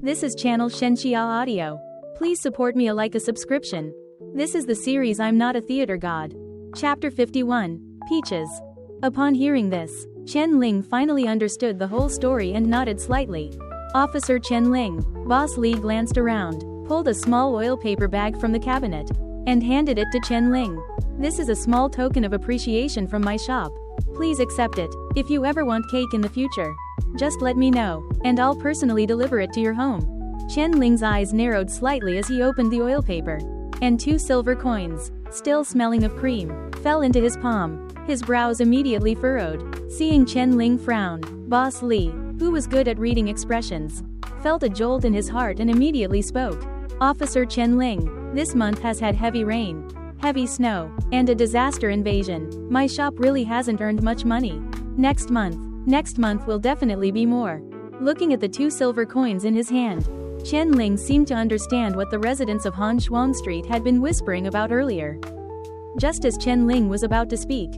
This is channel Xianxia Audio. Please support me a subscription. This is the series I'm Not a Theater God. Chapter 51, Peaches. Upon hearing this, Chen Ling finally understood the whole story and nodded slightly. Officer Chen Ling, Boss Li glanced around, pulled a small oil paper bag from the cabinet, and handed it to Chen Ling. This is a small token of appreciation from my shop. Please accept it. If you ever want cake in the future, just let me know, and I'll personally deliver it to your home. Chen Ling's eyes narrowed slightly as he opened the oil paper, and 2 silver coins, still smelling of cream, fell into his palm. His brows immediately furrowed. Seeing Chen Ling frown, Boss Li, who was good at reading expressions, felt a jolt in his heart and immediately spoke. Officer Chen Ling, this month has had heavy rain, heavy snow, and a disaster invasion. My shop really hasn't earned much money. Next month will definitely be more. Looking at the 2 silver coins in his hand, Chen Ling seemed to understand what the residents of Han Shuang Street had been whispering about earlier. Just as Chen Ling was about to speak,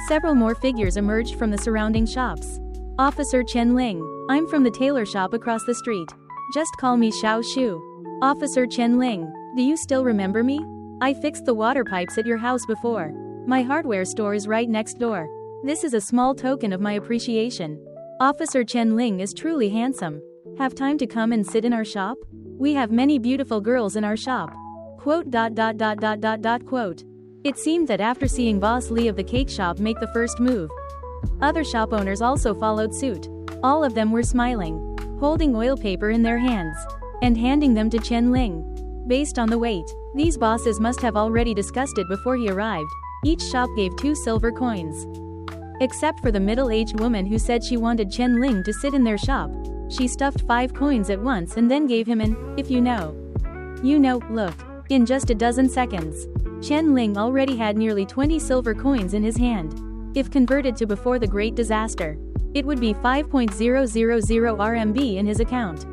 several more figures emerged from the surrounding shops. Officer Chen Ling, I'm from the tailor shop across the street. Just call me Xiao Shu. Officer Chen Ling, do you still remember me? I fixed the water pipes at your house before. My hardware store is right next door. This is a small token of my appreciation. Officer Chen Ling is truly handsome. Have time to come and sit in our shop? We have many beautiful girls in our shop. Quote. It seemed that after seeing Boss Li of the cake shop make the first move, other shop owners also followed suit. All of them were smiling, holding oil paper in their hands, and handing them to Chen Ling. Based on the weight, these bosses must have already discussed it before he arrived. Each shop gave 2 silver coins. Except for the middle-aged woman who said she wanted Chen Ling to sit in their shop. She stuffed 5 coins at once and then gave him an, if you know. You know, look. In just a dozen seconds, Chen Ling already had nearly 20 silver coins in his hand. If converted to before the Great Disaster, it would be 5.000 RMB in his account.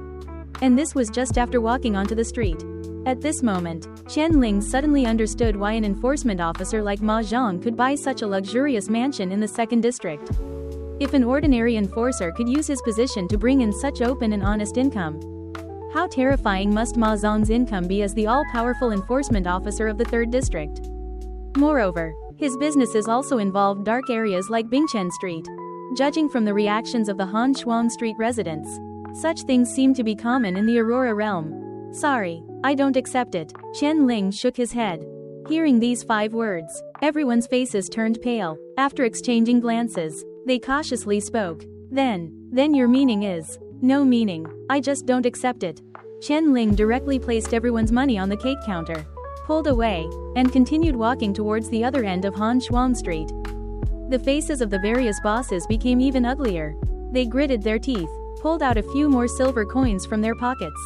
And this was just after walking onto the street. At this moment, Chen Ling suddenly understood why an enforcement officer like Ma Zhang could buy such a luxurious mansion in the 2nd district. If an ordinary enforcer could use his position to bring in such open and honest income, how terrifying must Ma Zhang's income be as the all-powerful enforcement officer of the 3rd district? Moreover, his businesses also involved dark areas like Bingchen Street. Judging from the reactions of the Han Shuang Street residents, such things seem to be common in the Aurora realm. Sorry, I don't accept it. Chen Ling shook his head. Hearing these 5 words, everyone's faces turned pale. After exchanging glances, they cautiously spoke. Then your meaning is? No meaning. I just don't accept it. Chen Ling directly placed everyone's money on the cake counter, pulled away, and continued walking towards the other end of Han Shuang Street. The faces of the various bosses became even uglier. They gritted their teeth, pulled out a few more silver coins from their pockets,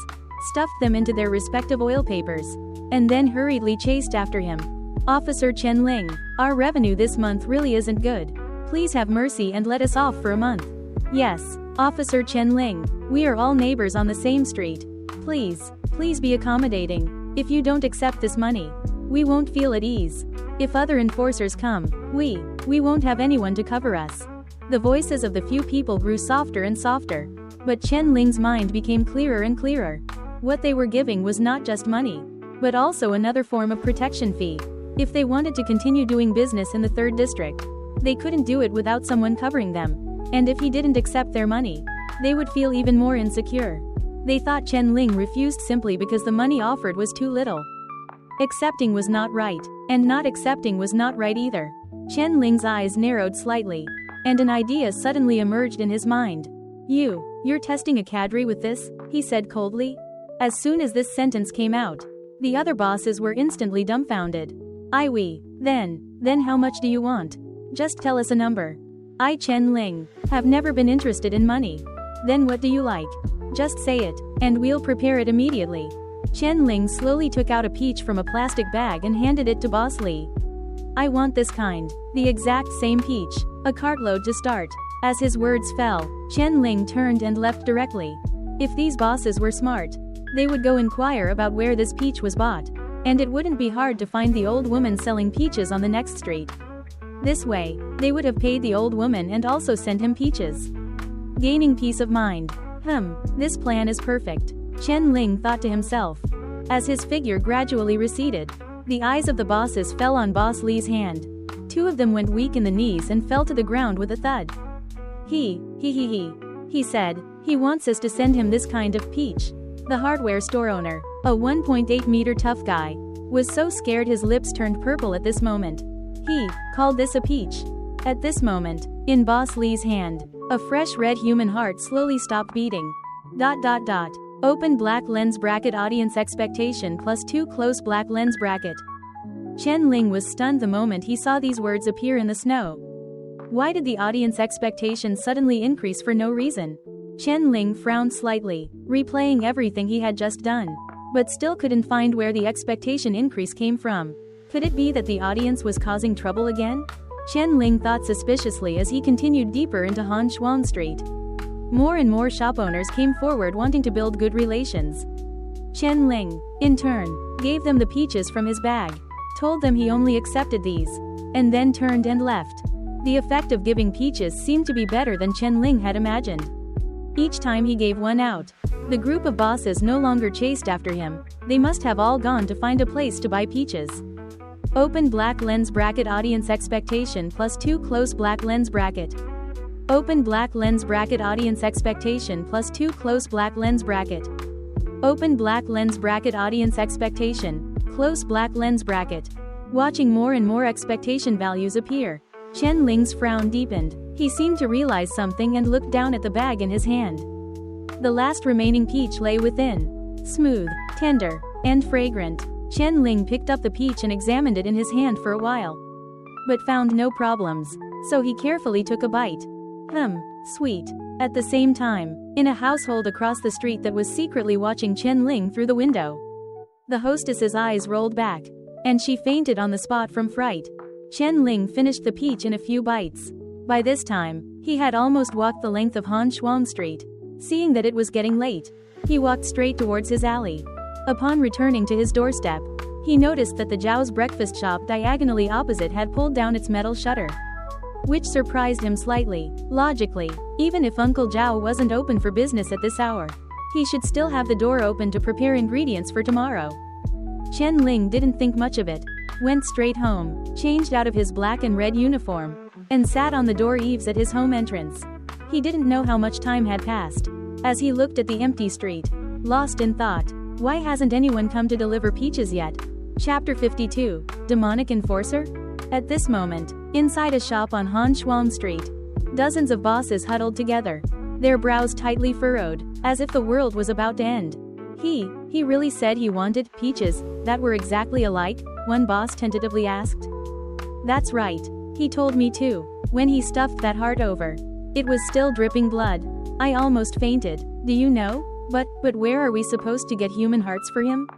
stuffed them into their respective oil papers, and then hurriedly chased after him. Officer Chen Ling, our revenue this month really isn't good. Please have mercy and let us off for a month. Yes, Officer Chen Ling, we are all neighbors on the same street. Please be accommodating. If you don't accept this money, we won't feel at ease. If other enforcers come, we won't have anyone to cover us. The voices of the few people grew softer and softer, but Chen Ling's mind became clearer and clearer. What they were giving was not just money, but also another form of protection fee. If they wanted to continue doing business in the 3rd district, they couldn't do it without someone covering them. And if he didn't accept their money, they would feel even more insecure. They thought Chen Ling refused simply because the money offered was too little. Accepting was not right, and not accepting was not right either. Chen Ling's eyes narrowed slightly, and an idea suddenly emerged in his mind. You're testing a cadre with this? He said coldly. As soon as this sentence came out, the other bosses were instantly dumbfounded. Then how much do you want? Just tell us a number. I, Chen Ling, have never been interested in money. Then what do you like? Just say it, and we'll prepare it immediately. Chen Ling slowly took out a peach from a plastic bag and handed it to Boss Li. I want this kind. The exact same peach. A cartload to start. As his words fell, Chen Ling turned and left directly. If these bosses were smart, they would go inquire about where this peach was bought, and it wouldn't be hard to find the old woman selling peaches on the next street. This way, they would have paid the old woman and also sent him peaches. Gaining peace of mind. This plan is perfect. Chen Ling thought to himself. As his figure gradually receded, the eyes of the bosses fell on Boss Li's hand. Two of them went weak in the knees and fell to the ground with a thud. He said, he wants us to send him this kind of peach. The hardware store owner, a 1.8-meter tough guy, was so scared his lips turned purple at this moment. He called this a peach. At this moment, in Boss Li's hand, a fresh red human heart slowly stopped beating. Open black lens bracket audience expectation +2 close black lens bracket. Chen Ling was stunned the moment he saw these words appear in the snow. Why did the audience expectation suddenly increase for no reason? Chen Ling frowned slightly, replaying everything he had just done, but still couldn't find where the expectation increase came from. Could it be that the audience was causing trouble again? Chen Ling thought suspiciously as he continued deeper into Xianxia Street. More and more shop owners came forward wanting to build good relations. Chen Ling, in turn, gave them the peaches from his bag, told them he only accepted these, and then turned and left. The effect of giving peaches seemed to be better than Chen Ling had imagined. Each time he gave one out, the group of bosses no longer chased after him. They must have all gone to find a place to buy peaches. Open black lens bracket audience expectation +2 close black lens bracket. Open black lens bracket audience expectation +2 close black lens bracket. Open black lens bracket audience expectation, close black lens bracket. Watching more and more expectation values appear, Chen Ling's frown deepened. He seemed to realize something and looked down at the bag in his hand. The last remaining peach lay within. Smooth, tender, and fragrant. Chen Ling picked up the peach and examined it in his hand for a while, but found no problems, so he carefully took a bite. Sweet. At the same time, in a household across the street that was secretly watching Chen Ling through the window, the hostess's eyes rolled back, and she fainted on the spot from fright. Chen Ling finished the peach in a few bites. By this time, he had almost walked the length of Xianxia Street. Seeing that it was getting late, he walked straight towards his alley. Upon returning to his doorstep, he noticed that the Zhao's breakfast shop diagonally opposite had pulled down its metal shutter, which surprised him slightly. Logically, even if Uncle Zhao wasn't open for business at this hour, he should still have the door open to prepare ingredients for tomorrow. Chen Ling didn't think much of it, went straight home, changed out of his black and red uniform, and sat on the door eaves at his home entrance. He didn't know how much time had passed. As he looked at the empty street, lost in thought, why hasn't anyone come to deliver peaches yet? Chapter 52, Demonic Enforcer? At this moment, inside a shop on Xianxia Street, dozens of bosses huddled together, their brows tightly furrowed, as if the world was about to end. He really said he wanted peaches that were exactly alike? One boss tentatively asked. That's right. He told me too. When he stuffed that heart over, it was still dripping blood. I almost fainted. Do you know? But where are we supposed to get human hearts for him?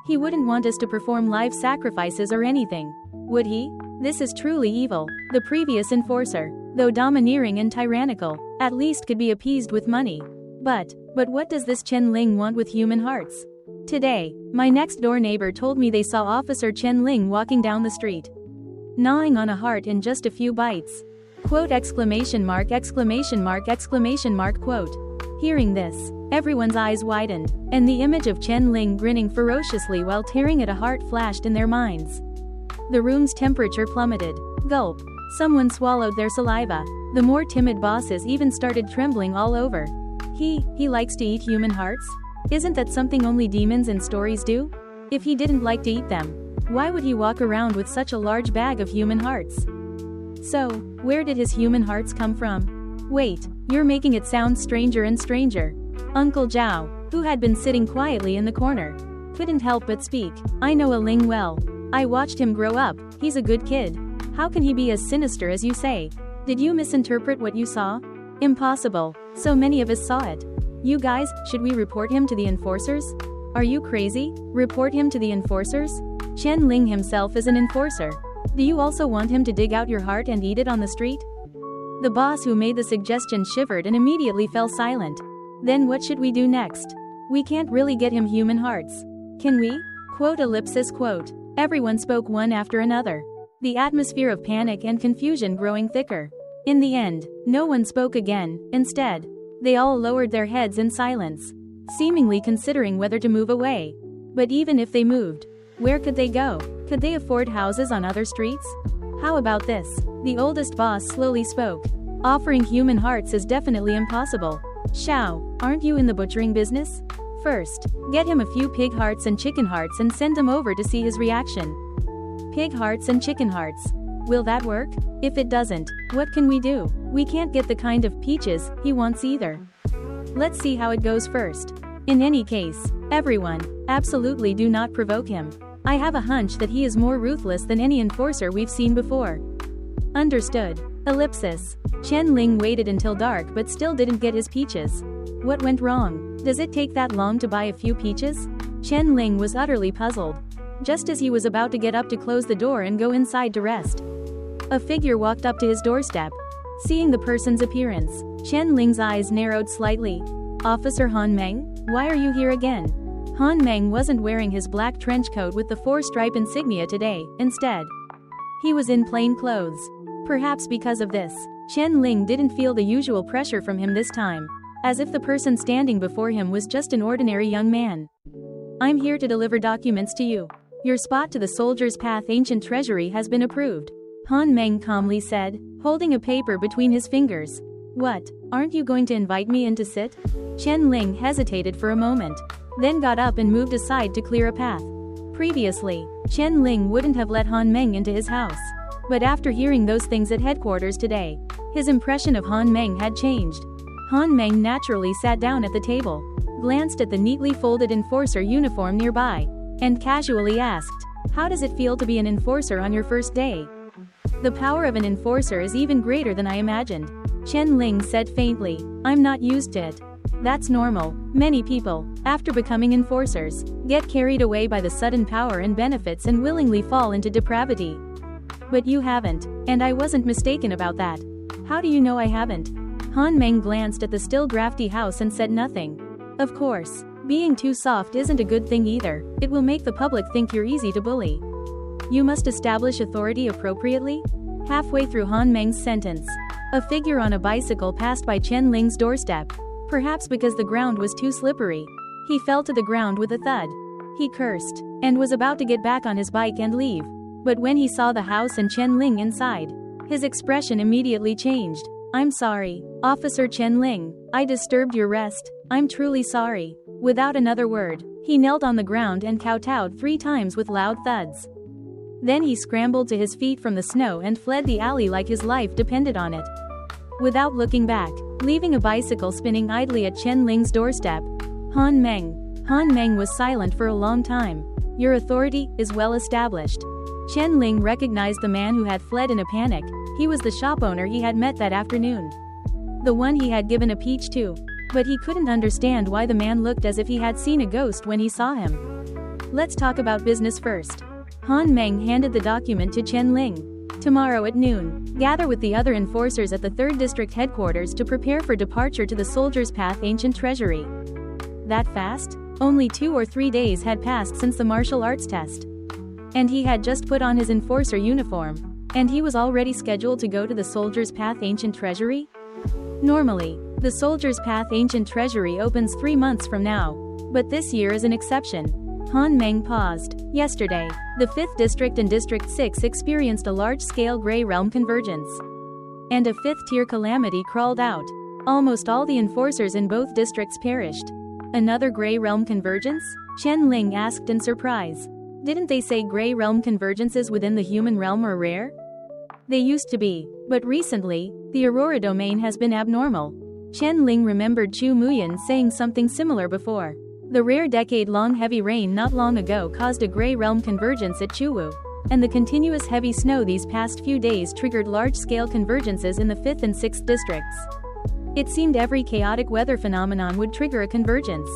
He wouldn't want us to perform live sacrifices or anything, would he? This is truly evil. The previous enforcer, though domineering and tyrannical, at least could be appeased with money. But what does this Chen Ling want with human hearts? Today, my next door neighbor told me they saw Officer Chen Ling walking down the street, gnawing on a heart in just a few bites. Quote exclamation mark exclamation mark exclamation mark quote. Hearing this, everyone's eyes widened, and the image of Chen Ling grinning ferociously while tearing at a heart flashed in their minds. The room's temperature plummeted. Gulp. Someone swallowed their saliva. The more timid bosses even started trembling all over. He likes to eat human hearts? Isn't that something only demons in stories do? If he didn't like to eat them, why would he walk around with such a large bag of human hearts? So, where did his human hearts come from? Wait, you're making it sound stranger and stranger. Uncle Zhao, who had been sitting quietly in the corner, couldn't help but speak. I know a Ling well. I watched him grow up. He's a good kid. How can he be as sinister as you say? Did you misinterpret what you saw? Impossible. So many of us saw it. You guys, should we report him to the enforcers? Are you crazy? Report him to the enforcers? Chen Ling himself is an enforcer. Do you also want him to dig out your heart and eat it on the street? The boss who made the suggestion shivered and immediately fell silent. Then what should we do next? We can't really get him human hearts. Can we? Quote ellipsis quote. Everyone spoke one after another, the atmosphere of panic and confusion growing thicker. In the end, no one spoke again. Instead, they all lowered their heads in silence. seemingly considering whether to move away. But even if they moved, where could they go? Could they afford houses on other streets? How about this? The oldest boss slowly spoke. Offering human hearts is definitely impossible. Xiao, aren't you in the butchering business? First, get him a few pig hearts and chicken hearts and send him over to see his reaction. Pig hearts and chicken hearts. Will that work? If it doesn't, what can we do? We can't get the kind of peaches he wants either. Let's see how it goes first. In any case, everyone, absolutely do not provoke him. I have a hunch that he is more ruthless than any enforcer we've seen before. Understood. Ellipsis. Chen Ling waited until dark but still didn't get his peaches. What went wrong? Does it take that long to buy a few peaches? Chen Ling was utterly puzzled. Just as he was about to get up to close the door and go inside to rest, a figure walked up to his doorstep. Seeing the person's appearance, Chen Ling's eyes narrowed slightly. Officer Han Meng, why are you here again? Han Meng wasn't wearing his black trench coat with the 4-stripe insignia today. Instead, he was in plain clothes. Perhaps because of this, Chen Ling didn't feel the usual pressure from him this time, as if the person standing before him was just an ordinary young man. I'm here to deliver documents to you. Your spot to the Soldier's Path Ancient Treasury has been approved, Han Meng calmly said, holding a paper between his fingers. What, aren't you going to invite me in to sit? Chen Ling hesitated for a moment, then got up and moved aside to clear a path. Previously, Chen Ling wouldn't have let Han Meng into his house. But after hearing those things at headquarters today, his impression of Han Meng had changed. Han Meng naturally sat down at the table, glanced at the neatly folded enforcer uniform nearby, and casually asked, how does it feel to be an enforcer on your first day? The power of an enforcer is even greater than I imagined. Chen Ling said faintly, I'm not used to it. That's normal. Many people, after becoming enforcers, get carried away by the sudden power and benefits and willingly fall into depravity. But you haven't, and I wasn't mistaken about that. How do you know I haven't? Han Meng glanced at the still drafty house and said nothing. Of course, being too soft isn't a good thing either. It will make the public think you're easy to bully. You must establish authority appropriately? Halfway through Han Meng's sentence, a figure on a bicycle passed by Chen Ling's doorstep. Perhaps because the ground was too slippery, he fell to the ground with a thud. He cursed, and was about to get back on his bike and leave. But when he saw the house and Chen Ling inside, his expression immediately changed. I'm sorry, Officer Chen Ling, I disturbed your rest. I'm truly sorry. Without another word, he knelt on the ground and kowtowed 3 times with loud thuds. Then he scrambled to his feet from the snow and fled the alley like his life depended on it. Without looking back, leaving a bicycle spinning idly at Chen Ling's doorstep. Han Meng was silent for a long time. Your authority is well established. Chen Ling recognized the man who had fled in a panic. He was the shop owner he had met that afternoon. The one he had given a peach to. But he couldn't understand why the man looked as if he had seen a ghost when he saw him. Let's talk about business first. Han Meng handed the document to Chen Ling. Tomorrow at noon, gather with the other enforcers at the 3rd District headquarters to prepare for departure to the Soldier's Path Ancient Treasury. That fast? Only 2 or 3 days had passed since the martial arts test. And he had just put on his enforcer uniform. And he was already scheduled to go to the Soldier's Path Ancient Treasury? Normally, the Soldier's Path Ancient Treasury opens 3 months from now. But this year is an exception. Han Meng paused. Yesterday, the 5th District and District 6 experienced a large-scale Grey Realm convergence. And a 5th-tier calamity crawled out. Almost all the enforcers in both districts perished. Another Grey Realm convergence? Chen Ling asked in surprise. Didn't they say Grey Realm convergences within the human realm are rare? They used to be, but recently, the Aurora domain has been abnormal. Chen Ling remembered Chu Muyan saying something similar before. The rare decade-long heavy rain not long ago caused a Grey Realm convergence at Chuwu, and the continuous heavy snow these past few days triggered large-scale convergences in the 5th and 6th districts. It seemed every chaotic weather phenomenon would trigger a convergence.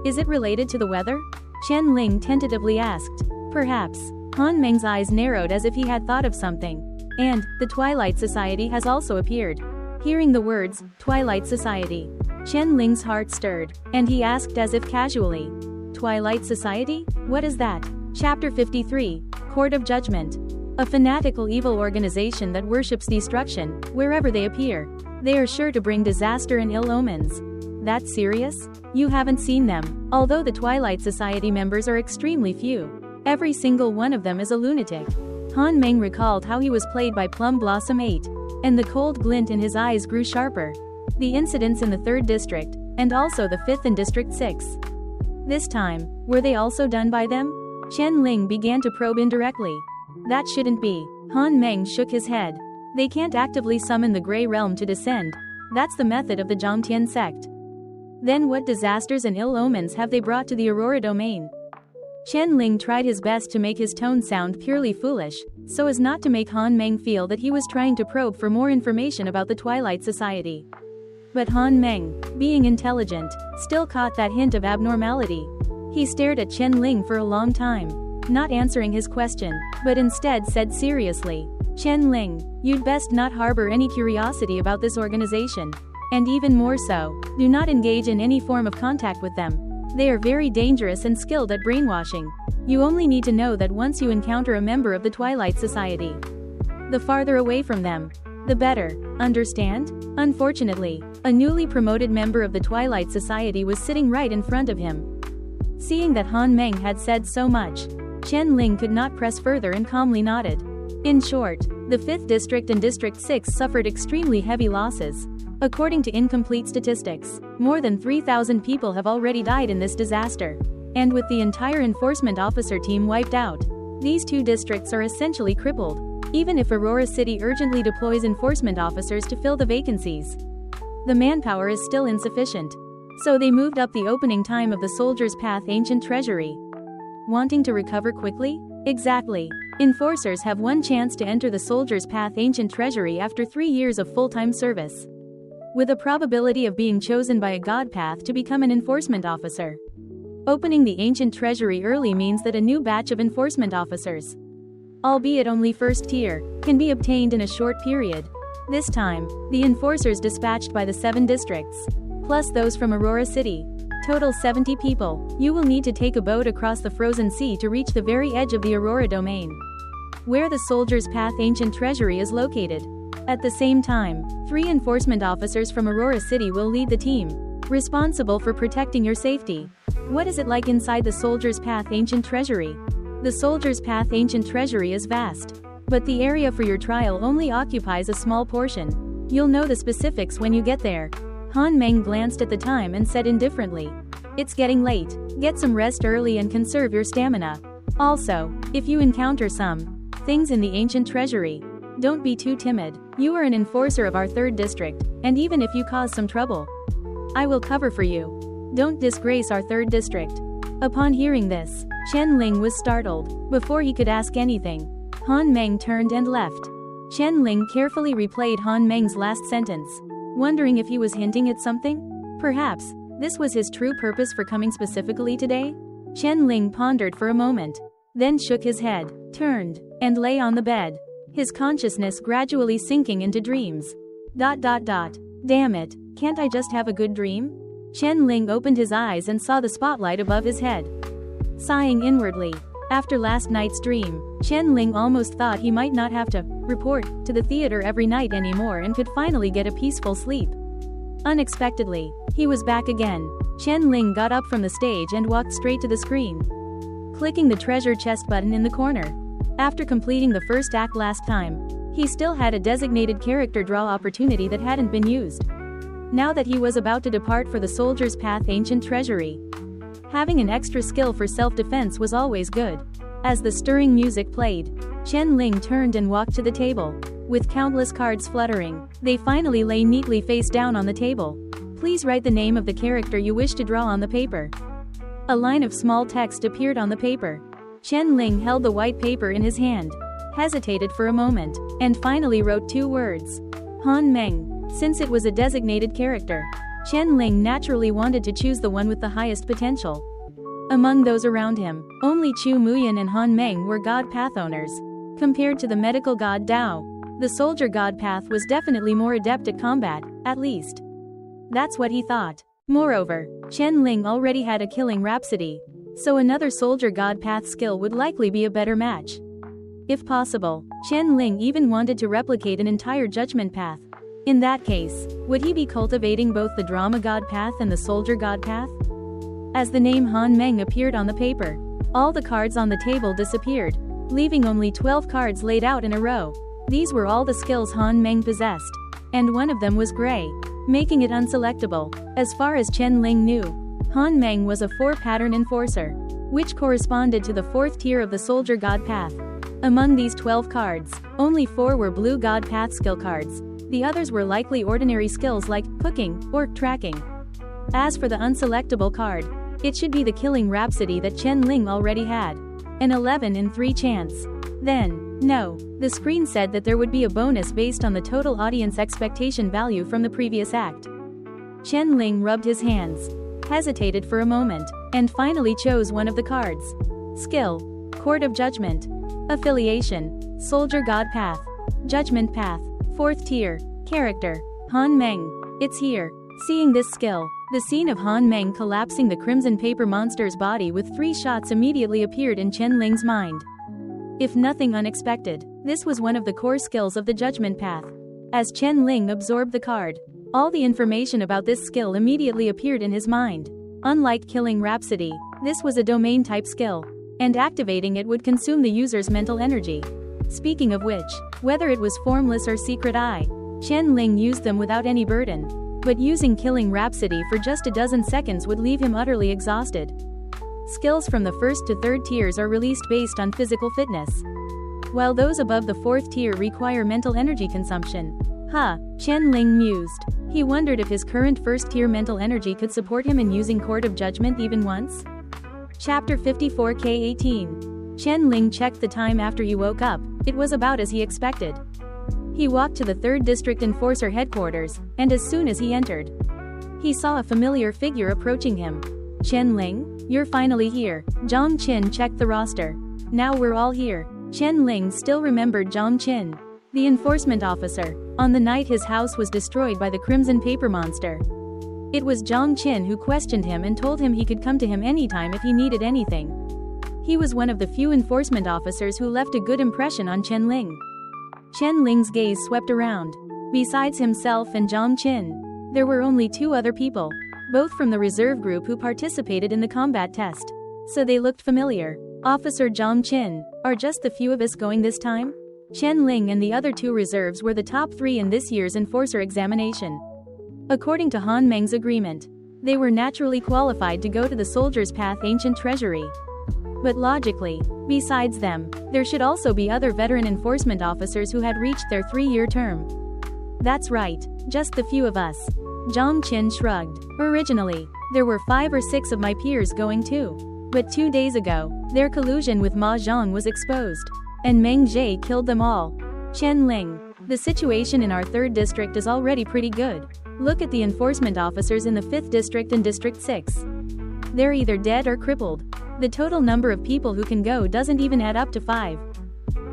Is it related to the weather? Chen Ling tentatively asked. Perhaps. Han Meng's eyes narrowed as if he had thought of something. And, the Twilight Society has also appeared. Hearing the words, Twilight Society, Chen Ling's heart stirred, and he asked as if casually. Twilight Society? What is that? Chapter 53, Court of Judgment. A fanatical evil organization that worships destruction, wherever they appear. They are sure to bring disaster and ill omens. That's serious? You haven't seen them. Although the Twilight Society members are extremely few, every single one of them is a lunatic. Han Meng recalled how he was played by Plum Blossom 8, and the cold glint in his eyes grew sharper. The incidents in the 3rd District, and also the 5th and District 6. This time, were they also done by them? Chen Ling began to probe indirectly. That shouldn't be. Han Meng shook his head. They can't actively summon the Grey Realm to descend. That's the method of the Zhongtian sect. Then what disasters and ill omens have they brought to the Aurora domain? Chen Ling tried his best to make his tone sound purely foolish, so as not to make Han Meng feel that he was trying to probe for more information about the Twilight Society. But Han Meng, being intelligent, still caught that hint of abnormality. He stared at Chen Ling for a long time, not answering his question, but instead said seriously, "Chen Ling, you'd best not harbor any curiosity about this organization. And even more so, do not engage in any form of contact with them. They are very dangerous and skilled at brainwashing. You only need to know that once you encounter a member of the Twilight Society, the farther away from them, the better, understand?" Unfortunately, a newly promoted member of the Twilight Society was sitting right in front of him. Seeing that Han Meng had said so much, Chen Ling could not press further and calmly nodded. In short, the 5th District and District 6 suffered extremely heavy losses. According to incomplete statistics, more than 3,000 people have already died in this disaster. And with the entire enforcement officer team wiped out, these 2 districts are essentially crippled. Even if Aurora City urgently deploys enforcement officers to fill the vacancies, the manpower is still insufficient. So they moved up the opening time of the Soldier's Path Ancient Treasury. Wanting to recover quickly? Exactly. Enforcers have one chance to enter the Soldier's Path Ancient Treasury after 3 years of full-time service, with a probability of being chosen by a god path to become an enforcement officer. Opening the ancient treasury early means that a new batch of enforcement officers, albeit only 1st tier, can be obtained in a short period. This time, the enforcers dispatched by the 7 districts, plus those from Aurora City, total 70 people. You will need to take a boat across the frozen sea to reach the very edge of the Aurora domain, where the Soldier's Path Ancient Treasury is located. At the same time, 3 enforcement officers from Aurora City will lead the team, responsible for protecting your safety. What is it like inside the Soldier's Path Ancient Treasury? The Soldier's Path Ancient Treasury is vast, but the area for your trial only occupies a small portion. You'll know the specifics when you get there. Han Meng glanced at the time and said indifferently, "It's getting late. Get some rest early and conserve your stamina. Also, if you encounter some things in the ancient treasury, don't be too timid. You are an enforcer of our 3rd district, and even if you cause some trouble, I will cover for you. Don't disgrace our 3rd district." Upon hearing this, Chen Ling was startled. Before he could ask anything, Han Meng turned and left. Chen Ling carefully replayed Han Meng's last sentence, wondering if he was hinting at something. Perhaps this was his true purpose for coming specifically today? Chen Ling pondered for a moment, then shook his head, turned, and lay on the bed, his consciousness gradually sinking into dreams. Damn it, can't I just have a good dream? Chen Ling opened his eyes and saw the spotlight above his head. Sighing inwardly, after last night's dream, Chen Ling almost thought he might not have to report to the theater every night anymore and could finally get a peaceful sleep. Unexpectedly, he was back again. Chen Ling got up from the stage and walked straight to the screen, clicking the treasure chest button in the corner. After completing the first act last time, he still had a designated character draw opportunity that hadn't been used. Now that he was about to depart for the Soldier's Path Ancient Treasury, having an extra skill for self-defense was always good. As the stirring music played, Chen Ling turned and walked to the table. With countless cards fluttering, they finally lay neatly face down on the table. Please write the name of the character you wish to draw on the paper. A line of small text appeared on the paper. Chen Ling held the white paper in his hand, hesitated for a moment, and finally wrote 2 words. Han Meng. Since it was a designated character, Chen Ling naturally wanted to choose the one with the highest potential. Among those around him, only Chu Muyan and Han Meng were god path owners. Compared to the medical god Dao, the soldier god path was definitely more adept at combat, at least. That's what he thought. Moreover, Chen Ling already had a killing rhapsody, so another soldier god path skill would likely be a better match. If possible, Chen Ling even wanted to replicate an entire judgment path. In that case, would he be cultivating both the drama god path and the soldier god path? As the name Han Meng appeared on the paper, all the cards on the table disappeared, leaving only 12 cards laid out in a row. These were all the skills Han Meng possessed, and one of them was gray, making it unselectable. As far as Chen Ling knew, Han Meng was a 4-pattern enforcer, which corresponded to the 4th tier of the soldier god path. Among these 12 cards, only 4 were blue god path skill cards. The others were likely ordinary skills like cooking or tracking. As for the unselectable card, it should be the killing rhapsody that Chen Ling already had. An 11 in 3 chance. Then, no, the screen said that there would be a bonus based on the total audience expectation value from the previous act. Chen Ling rubbed his hands, hesitated for a moment, and finally chose one of the cards. Skill: Court of Judgment. Affiliation: Soldier God Path. Judgment Path. 4th tier. Character: Han Meng. It's here. Seeing this skill, the scene of Han Meng collapsing the crimson paper monster's body with 3 shots immediately appeared in Chen Ling's mind. If nothing unexpected, this was one of the core skills of the Judgment Path. As Chen Ling absorbed the card, all the information about this skill immediately appeared in his mind. Unlike Killing Rhapsody, this was a domain-type skill, and activating it would consume the user's mental energy. Speaking of which, whether it was Formless or Secret Eye, Chen Ling used them without any burden. But using Killing Rhapsody for just a dozen seconds would leave him utterly exhausted. Skills from the 1st to 3rd tiers are released based on physical fitness, while those above the 4th tier require mental energy consumption. Chen Ling mused. He wondered if his current 1st tier mental energy could support him in using Court of Judgment even once. Chapter 54K18. Chen Ling checked the time after he woke up. It was about as he expected. He walked to the 3rd District Enforcer headquarters, and as soon as he entered, he saw a familiar figure approaching him. Chen Ling, you're finally here. Zhang Qin checked the roster. Now we're all here. Chen Ling still remembered Zhang Qin, the enforcement officer, on the night his house was destroyed by the Crimson Paper Monster. It was Zhang Qin who questioned him and told him he could come to him anytime if he needed anything. He was one of the few enforcement officers who left a good impression on Chen Ling. Chen Ling's gaze swept around. Besides himself and Zhang Qin, there were only 2 other people, both from the reserve group who participated in the combat test. So they looked familiar. Officer Zhang Qin, are just the few of us going this time? Chen Ling and the other 2 reserves were the top 3 in this year's enforcer examination. According to Han Meng's agreement, they were naturally qualified to go to the Soldier's Path Ancient Treasury. But logically, besides them, there should also be other veteran enforcement officers who had reached their 3-year term. That's right, just the few of us. Zhang Qin shrugged. Originally, there were 5 or 6 of my peers going too. But 2 days ago, their collusion with Ma Zhang was exposed, and Meng Zhe killed them all. Chen Ling, the situation in our 3rd district is already pretty good. Look at the enforcement officers in the 5th district and District 6. They're either dead or crippled. The total number of people who can go doesn't even add up to 5.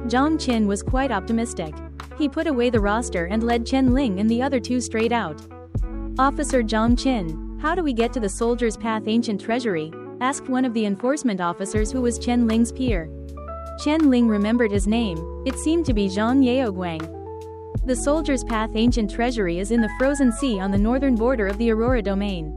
Zhang Qin was quite optimistic. He put away the roster and led Chen Ling and the other 2 straight out. Officer Zhang Qin, how do we get to the Soldier's Path Ancient Treasury? Asked one of the enforcement officers who was Chen Ling's peer. Chen Ling remembered his name. It seemed to be Zhang Yaoguang. The Soldier's Path Ancient Treasury is in the frozen sea on the northern border of the Aurora domain.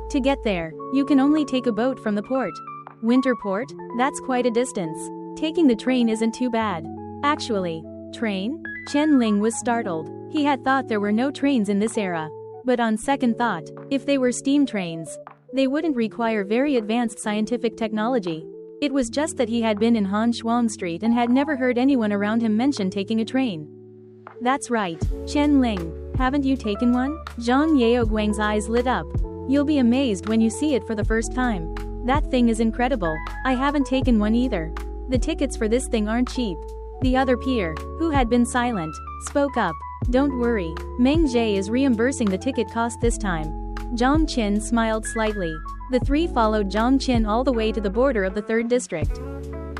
To get there, you can only take a boat from the port. Winter Port? That's quite a distance. Taking the train isn't too bad. Actually, train? Chen Ling was startled. He had thought there were no trains in this era. But on second thought, if they were steam trains, they wouldn't require very advanced scientific technology. It was just that he had been in Han Shuang Street and had never heard anyone around him mention taking a train. That's right, Chen Ling, haven't you taken one? Zhang Yaoguang's eyes lit up. You'll be amazed when you see it for the first time. That thing is incredible. I haven't taken one either. The tickets for this thing aren't cheap. The other peer, who had been silent, spoke up. Don't worry, Meng Zhe is reimbursing the ticket cost this time. Zhang Qin smiled slightly. The 3 followed Zhang Qin all the way to the border of the 3rd district.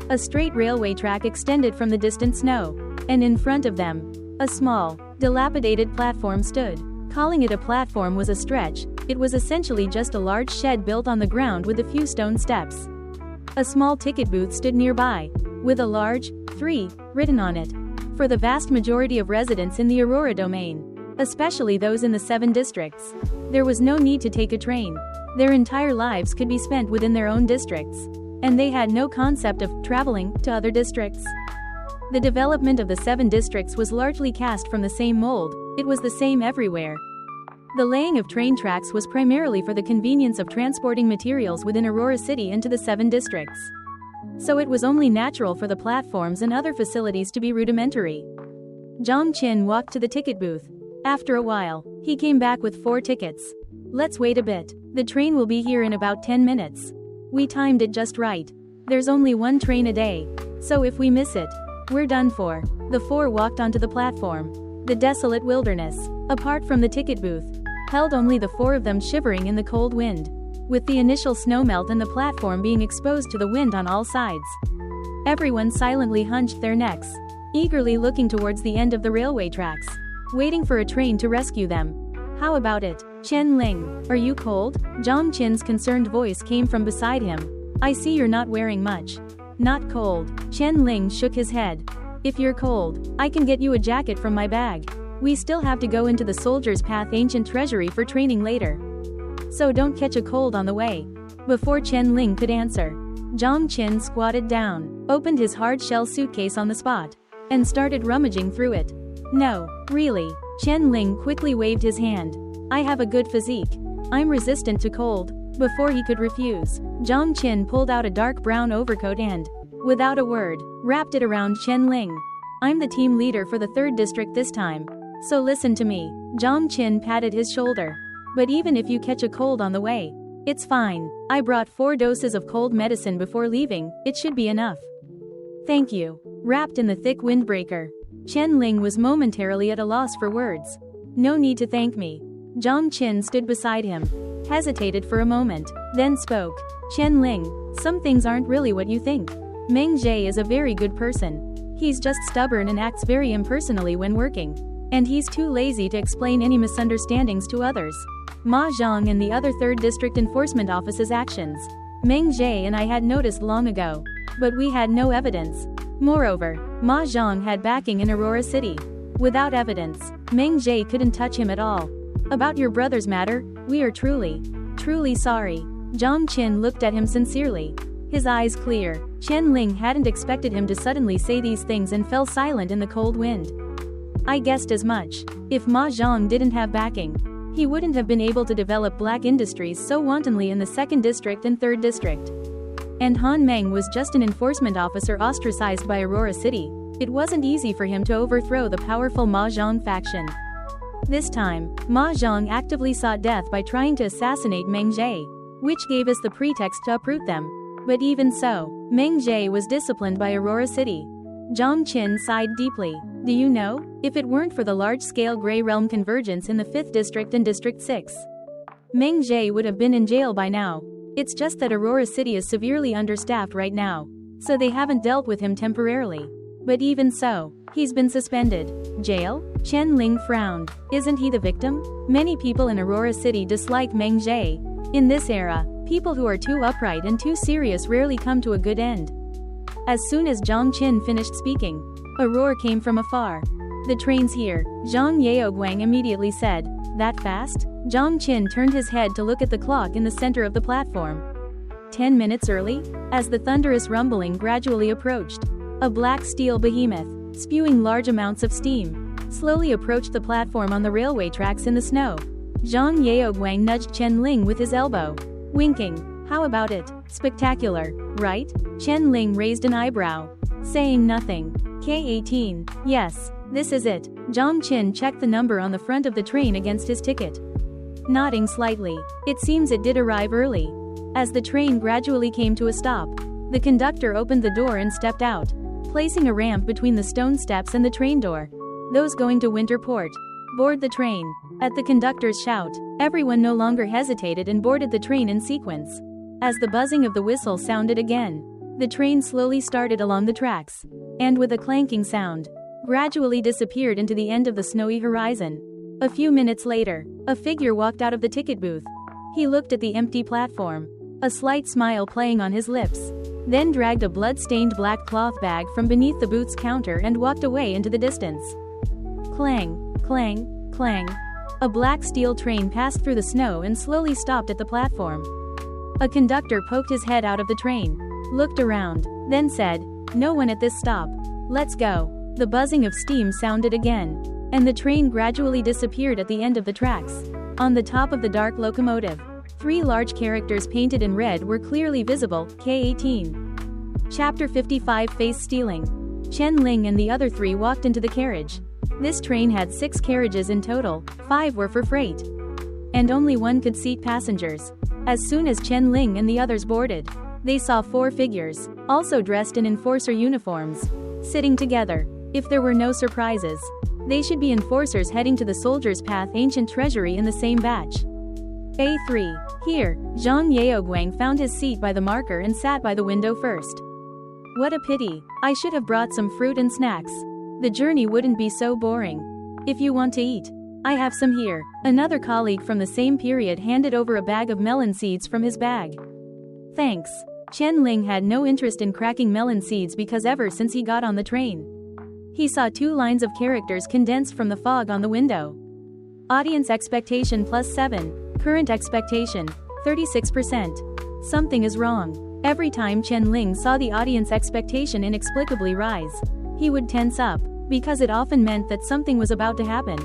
A straight railway track extended from the distant snow, and in front of them, a small, dilapidated platform stood. Calling it a platform was a stretch. It was essentially just a large shed built on the ground with a few stone steps. A small ticket booth stood nearby, with a large 3 written on it. For the vast majority of residents in the Aurora domain, especially those in the 7 districts. There was no need to take a train. Their entire lives could be spent within their own districts. And they had no concept of traveling to other districts. The development of the 7 districts was largely cast from the same mold. It was the same everywhere. The laying of train tracks was primarily for the convenience of transporting materials within Aurora City into the 7 districts. So it was only natural for the platforms and other facilities to be rudimentary. Zhang Qin walked to the ticket booth. After a while, he came back with 4 tickets. Let's wait a bit. The train will be here in about 10 minutes. We timed it just right. There's only 1 train a day. So if we miss it, we're done for. The 4 walked onto the platform. The desolate wilderness, apart from the ticket booth, held only the 4 of them shivering in the cold wind, with the initial snowmelt and the platform being exposed to the wind on all sides. Everyone silently hunched their necks, eagerly looking towards the end of the railway tracks, waiting for a train to rescue them. How about it, Chen Ling? Are you cold? Zhang Qin's concerned voice came from beside him. I see you're not wearing much. Not cold. Chen Ling shook his head. If you're cold, I can get you a jacket from my bag. We still have to go into the Soldier's Path Ancient Treasury for training later. So don't catch a cold on the way. Before Chen Ling could answer, Zhang Qin squatted down, opened his hard-shell suitcase on the spot, and started rummaging through it. No, really. Chen Ling quickly waved his hand. I have a good physique. I'm resistant to cold. Before he could refuse, Zhang Qin pulled out a dark brown overcoat and, without a word, wrapped it around Chen Ling. I'm the team leader for the 3rd district this time. So listen to me. Zhang Qin patted his shoulder. But even if you catch a cold on the way, it's fine. I brought 4 doses of cold medicine before leaving. It should be enough. Thank you. Wrapped in the thick windbreaker, Chen Ling was momentarily at a loss for words. No need to thank me. Zhang Qin stood beside him, hesitated for a moment, then spoke. Chen Ling, some things aren't really what you think. Meng Zhe is a very good person. He's just stubborn and acts very impersonally when working. And he's too lazy to explain any misunderstandings to others. Ma Zhang and the other 3rd District Enforcement Office's actions, Meng Zhe and I had noticed long ago. But we had no evidence. Moreover, Ma Zhang had backing in Aurora City. Without evidence, Meng Zhe couldn't touch him at all. About your brother's matter, we are truly sorry. Zhang Qin looked at him sincerely, his eyes clear. Chen Ling hadn't expected him to suddenly say these things and fell silent in the cold wind. I guessed as much. If Ma Zhang didn't have backing, he wouldn't have been able to develop black industries so wantonly in the 2nd district and 3rd district. And Han Meng was just an enforcement officer ostracized by Aurora City. It wasn't easy for him to overthrow the powerful Ma Zhang faction. This time, Ma Zhang actively sought death by trying to assassinate Meng Zhe, which gave us the pretext to uproot them. But even so, Meng Zhe was disciplined by Aurora City. Zhang Qin sighed deeply. Do you know, if it weren't for the large-scale Grey Realm convergence in the 5th District and District 6, Meng Zhe would have been in jail by now. It's just that Aurora City is severely understaffed right now, so they haven't dealt with him temporarily. But even so, he's been suspended. Jail? Chen Ling frowned. Isn't he the victim? Many people in Aurora City dislike Meng Zhe. In this era, people who are too upright and too serious rarely come to a good end. As soon as Zhang Qin finished speaking, a roar came from afar. The train's here, Zhang Yaoguang immediately said. That fast? Zhang Qin turned his head to look at the clock in the center of the platform. 10 minutes early? As the thunderous rumbling gradually approached, a black steel behemoth, spewing large amounts of steam, slowly approached the platform on the railway tracks in the snow. Zhang Yaoguang nudged Chen Ling with his elbow, winking. How about it? Spectacular, right? Chen Ling raised an eyebrow, saying nothing. K18. Yes, this is it. Zhang Qin checked the number on the front of the train against his ticket, nodding slightly. It seems it did arrive early. As the train gradually came to a stop, the conductor opened the door and stepped out, placing a ramp between the stone steps and the train door. Those going to Winterport, board the train. At the conductor's shout, everyone no longer hesitated and boarded the train in sequence. As the buzzing of the whistle sounded again, the train slowly started along the tracks, and with a clanking sound, gradually disappeared into the end of the snowy horizon. A few minutes later, a figure walked out of the ticket booth. He looked at the empty platform, a slight smile playing on his lips, then dragged a blood-stained black cloth bag from beneath the booth's counter and walked away into the distance. Clang, clang, Clang. A black steel train passed through the snow and slowly stopped at the platform. A conductor poked his head out of the train, looked around, then said, "No one at this stop. Let's go." The buzzing of steam sounded again, and the train gradually disappeared at the end of the tracks. On the top of the dark locomotive, 3 large characters painted in red were clearly visible, K-18. Chapter 55 Face Stealing. Chen Ling and the other 3 walked into the carriage. This train had 6 carriages in total, 5 were for freight. And only 1 could seat passengers. As soon as Chen Ling and the others boarded, they saw 4 figures, also dressed in enforcer uniforms, sitting together. If there were no surprises, they should be enforcers heading to the Soldier's Path ancient treasury in the same batch. A3. Here, Zhang Yaoguang found his seat by the marker and sat by the window first. What a pity, I should have brought some fruit and snacks. The journey wouldn't be so boring. If you want to eat, I have some here. Another colleague from the same period handed over a bag of melon seeds from his bag. Thanks. Chen Ling had no interest in cracking melon seeds because ever since he got on the train, he saw 2 lines of characters condensed from the fog on the window. Audience expectation +7. Current expectation, 36%. Something is wrong. Every time Chen Ling saw the audience expectation inexplicably rise, he would tense up, because it often meant that something was about to happen.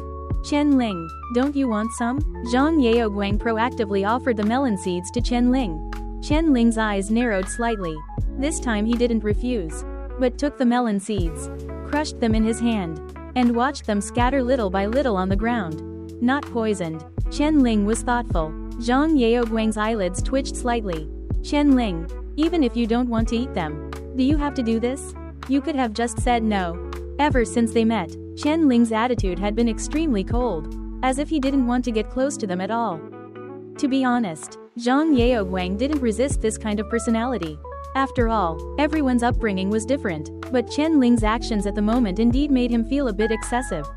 Chen Ling, don't you want some? Zhang Yaoguang proactively offered the melon seeds to Chen Ling. Chen Ling's eyes narrowed slightly. This time he didn't refuse, but took the melon seeds, crushed them in his hand, and watched them scatter little by little on the ground. Not poisoned. Chen Ling was thoughtful. Zhang Yaoguang's eyelids twitched slightly. Chen Ling, even if you don't want to eat them, do you have to do this? You could have just said no. Ever since they met, Chen Ling's attitude had been extremely cold, as if he didn't want to get close to them at all. To be honest, Zhang Yaoguang didn't resist this kind of personality. After all, everyone's upbringing was different, but Chen Ling's actions at the moment indeed made him feel a bit excessive.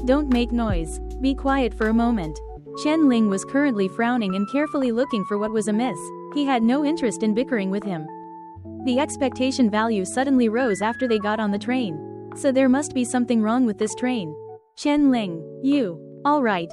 Don't make noise. Be quiet for a moment. Chen Ling was currently frowning and carefully looking for what was amiss. He had no interest in bickering with him. The expectation value suddenly rose after they got on the train. So there must be something wrong with this train. Chen Ling, you. All right,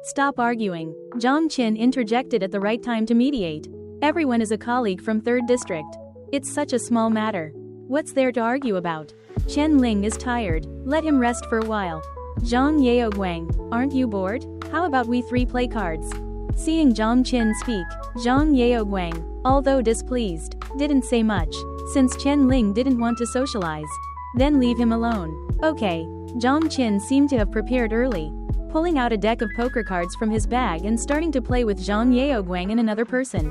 stop arguing. Zhang Qin interjected at the right time to mediate. Everyone is a colleague from 3rd District. It's such a small matter. What's there to argue about? Chen Ling is tired. Let him rest for a while. Zhang Yaoguang, aren't you bored? How about we 3 play cards? Seeing Zhang Qin speak, Zhang Yaoguang, although displeased, didn't say much, since Chen Ling didn't want to socialize. Then leave him alone. Okay. Zhang Qin seemed to have prepared early, pulling out a deck of poker cards from his bag and starting to play with Zhang Yaoguang and another person.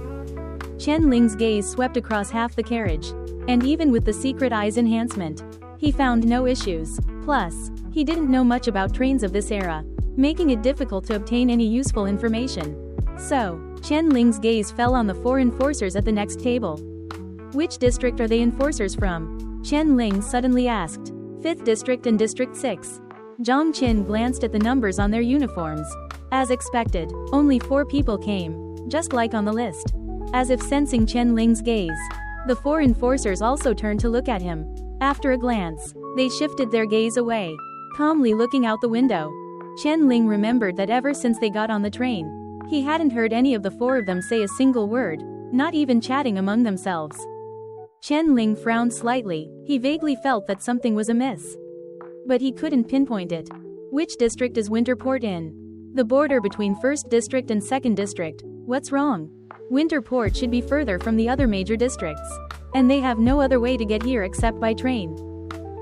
Chen Ling's gaze swept across half the carriage, and even with the secret eyes enhancement, he found no issues. Plus, he didn't know much about trains of this era, making it difficult to obtain any useful information. So, Chen Ling's gaze fell on the 4 enforcers at the next table. Which district are they enforcers from? Chen Ling suddenly asked. 5th District and District 6. Zhang Qin glanced at the numbers on their uniforms. As expected, only 4 people came, just like on the list. As if sensing Chen Ling's gaze, the 4 enforcers also turned to look at him. After a glance, they shifted their gaze away, calmly looking out the window. Chen Ling remembered that ever since they got on the train, he hadn't heard any of the 4 of them say a single word, not even chatting among themselves. Chen Ling frowned slightly. He vaguely felt that something was amiss, but he couldn't pinpoint it. Which district is Winterport in? The border between 1st District and 2nd District. What's wrong? Winterport should be further from the other major districts, and they have no other way to get here except by train.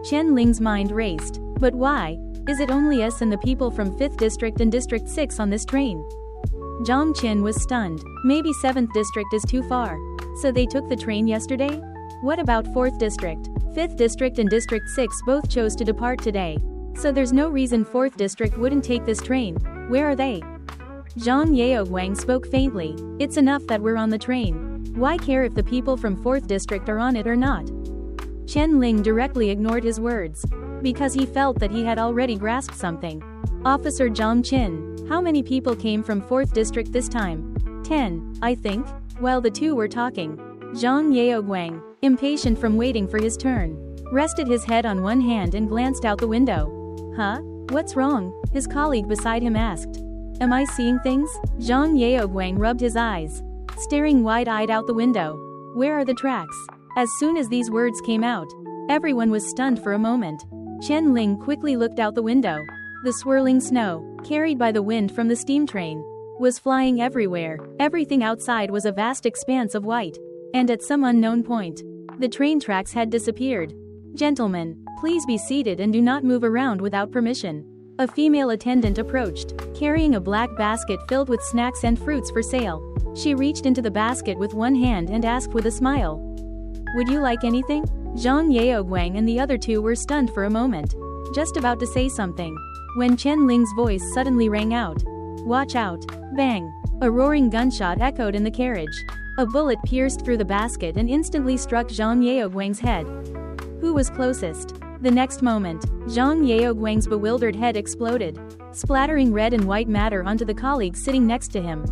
Chen Ling's mind raced. But why is it only us and the people from 5th District and District 6 on this train? Zhang Qin was stunned. Maybe 7th District is too far. So they took the train yesterday? What about 4th District? 5th District and District 6 both chose to depart today. So there's no reason 4th District wouldn't take this train. Where are they? Zhang Yaoguang spoke faintly. It's enough that we're on the train. Why care if the people from 4th District are on it or not? Chen Ling directly ignored his words, because he felt that he had already grasped something. Officer Zhang Qin, how many people came from 4th District this time? 10, I think. While the 2 were talking, Zhang Yaoguang, impatient from waiting for his turn, rested his head on one hand and glanced out the window. Huh? "What's wrong?" his colleague beside him asked. "Am I seeing things?" Zhang Yaoguang rubbed his eyes, staring wide-eyed out the window. "Where are the tracks?" As soon as these words came out, everyone was stunned for a moment. Chen Ling quickly looked out the window. The swirling snow, carried by the wind from the steam train, was flying everywhere. Everything outside was a vast expanse of white. And at some unknown point, the train tracks had disappeared. "Gentlemen, please be seated and do not move around without permission." A female attendant approached, carrying a black basket filled with snacks and fruits for sale. She reached into the basket with one hand and asked with a smile, "Would you like anything?" Zhang Yaoguang and the other two were stunned for a moment, just about to say something, when Chen Ling's voice suddenly rang out. "Watch out!" Bang! A roaring gunshot echoed in the carriage. A bullet pierced through the basket and instantly struck Zhang Yaoguang's head. Who was closest? The next moment, Zhang Yaoguang's bewildered head exploded, splattering red and white matter onto the colleague sitting next to him,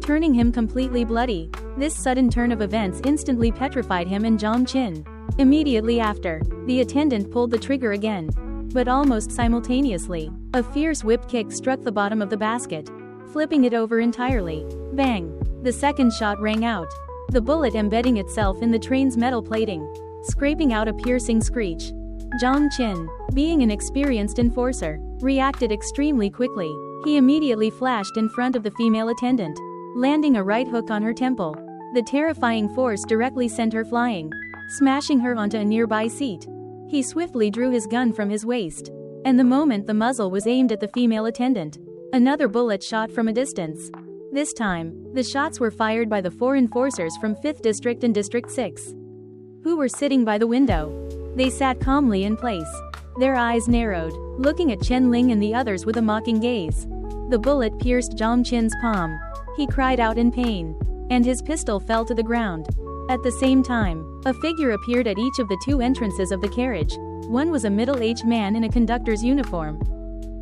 turning him completely bloody. This sudden turn of events instantly petrified him and Zhang Qin. Immediately after, the attendant pulled the trigger again. But almost simultaneously, a fierce whip kick struck the bottom of the basket, flipping it over entirely. Bang! The second shot rang out, the bullet embedding itself in the train's metal plating, scraping out a piercing screech. Zhang Qin, being an experienced enforcer, reacted extremely quickly. He immediately flashed in front of the female attendant, landing a right hook on her temple. The terrifying force directly sent her flying, smashing her onto a nearby seat. He swiftly drew his gun from his waist, and the moment the muzzle was aimed at the female attendant, another bullet shot from a distance. This time, the shots were fired by the 4 enforcers from 5th District and District 6, who were sitting by the window. They sat calmly in place, their eyes narrowed, looking at Chen Ling and the others with a mocking gaze. The bullet pierced Zhang Qin's palm. He cried out in pain, and his pistol fell to the ground. At the same time, a figure appeared at each of the 2 entrances of the carriage. One was a middle-aged man in a conductor's uniform,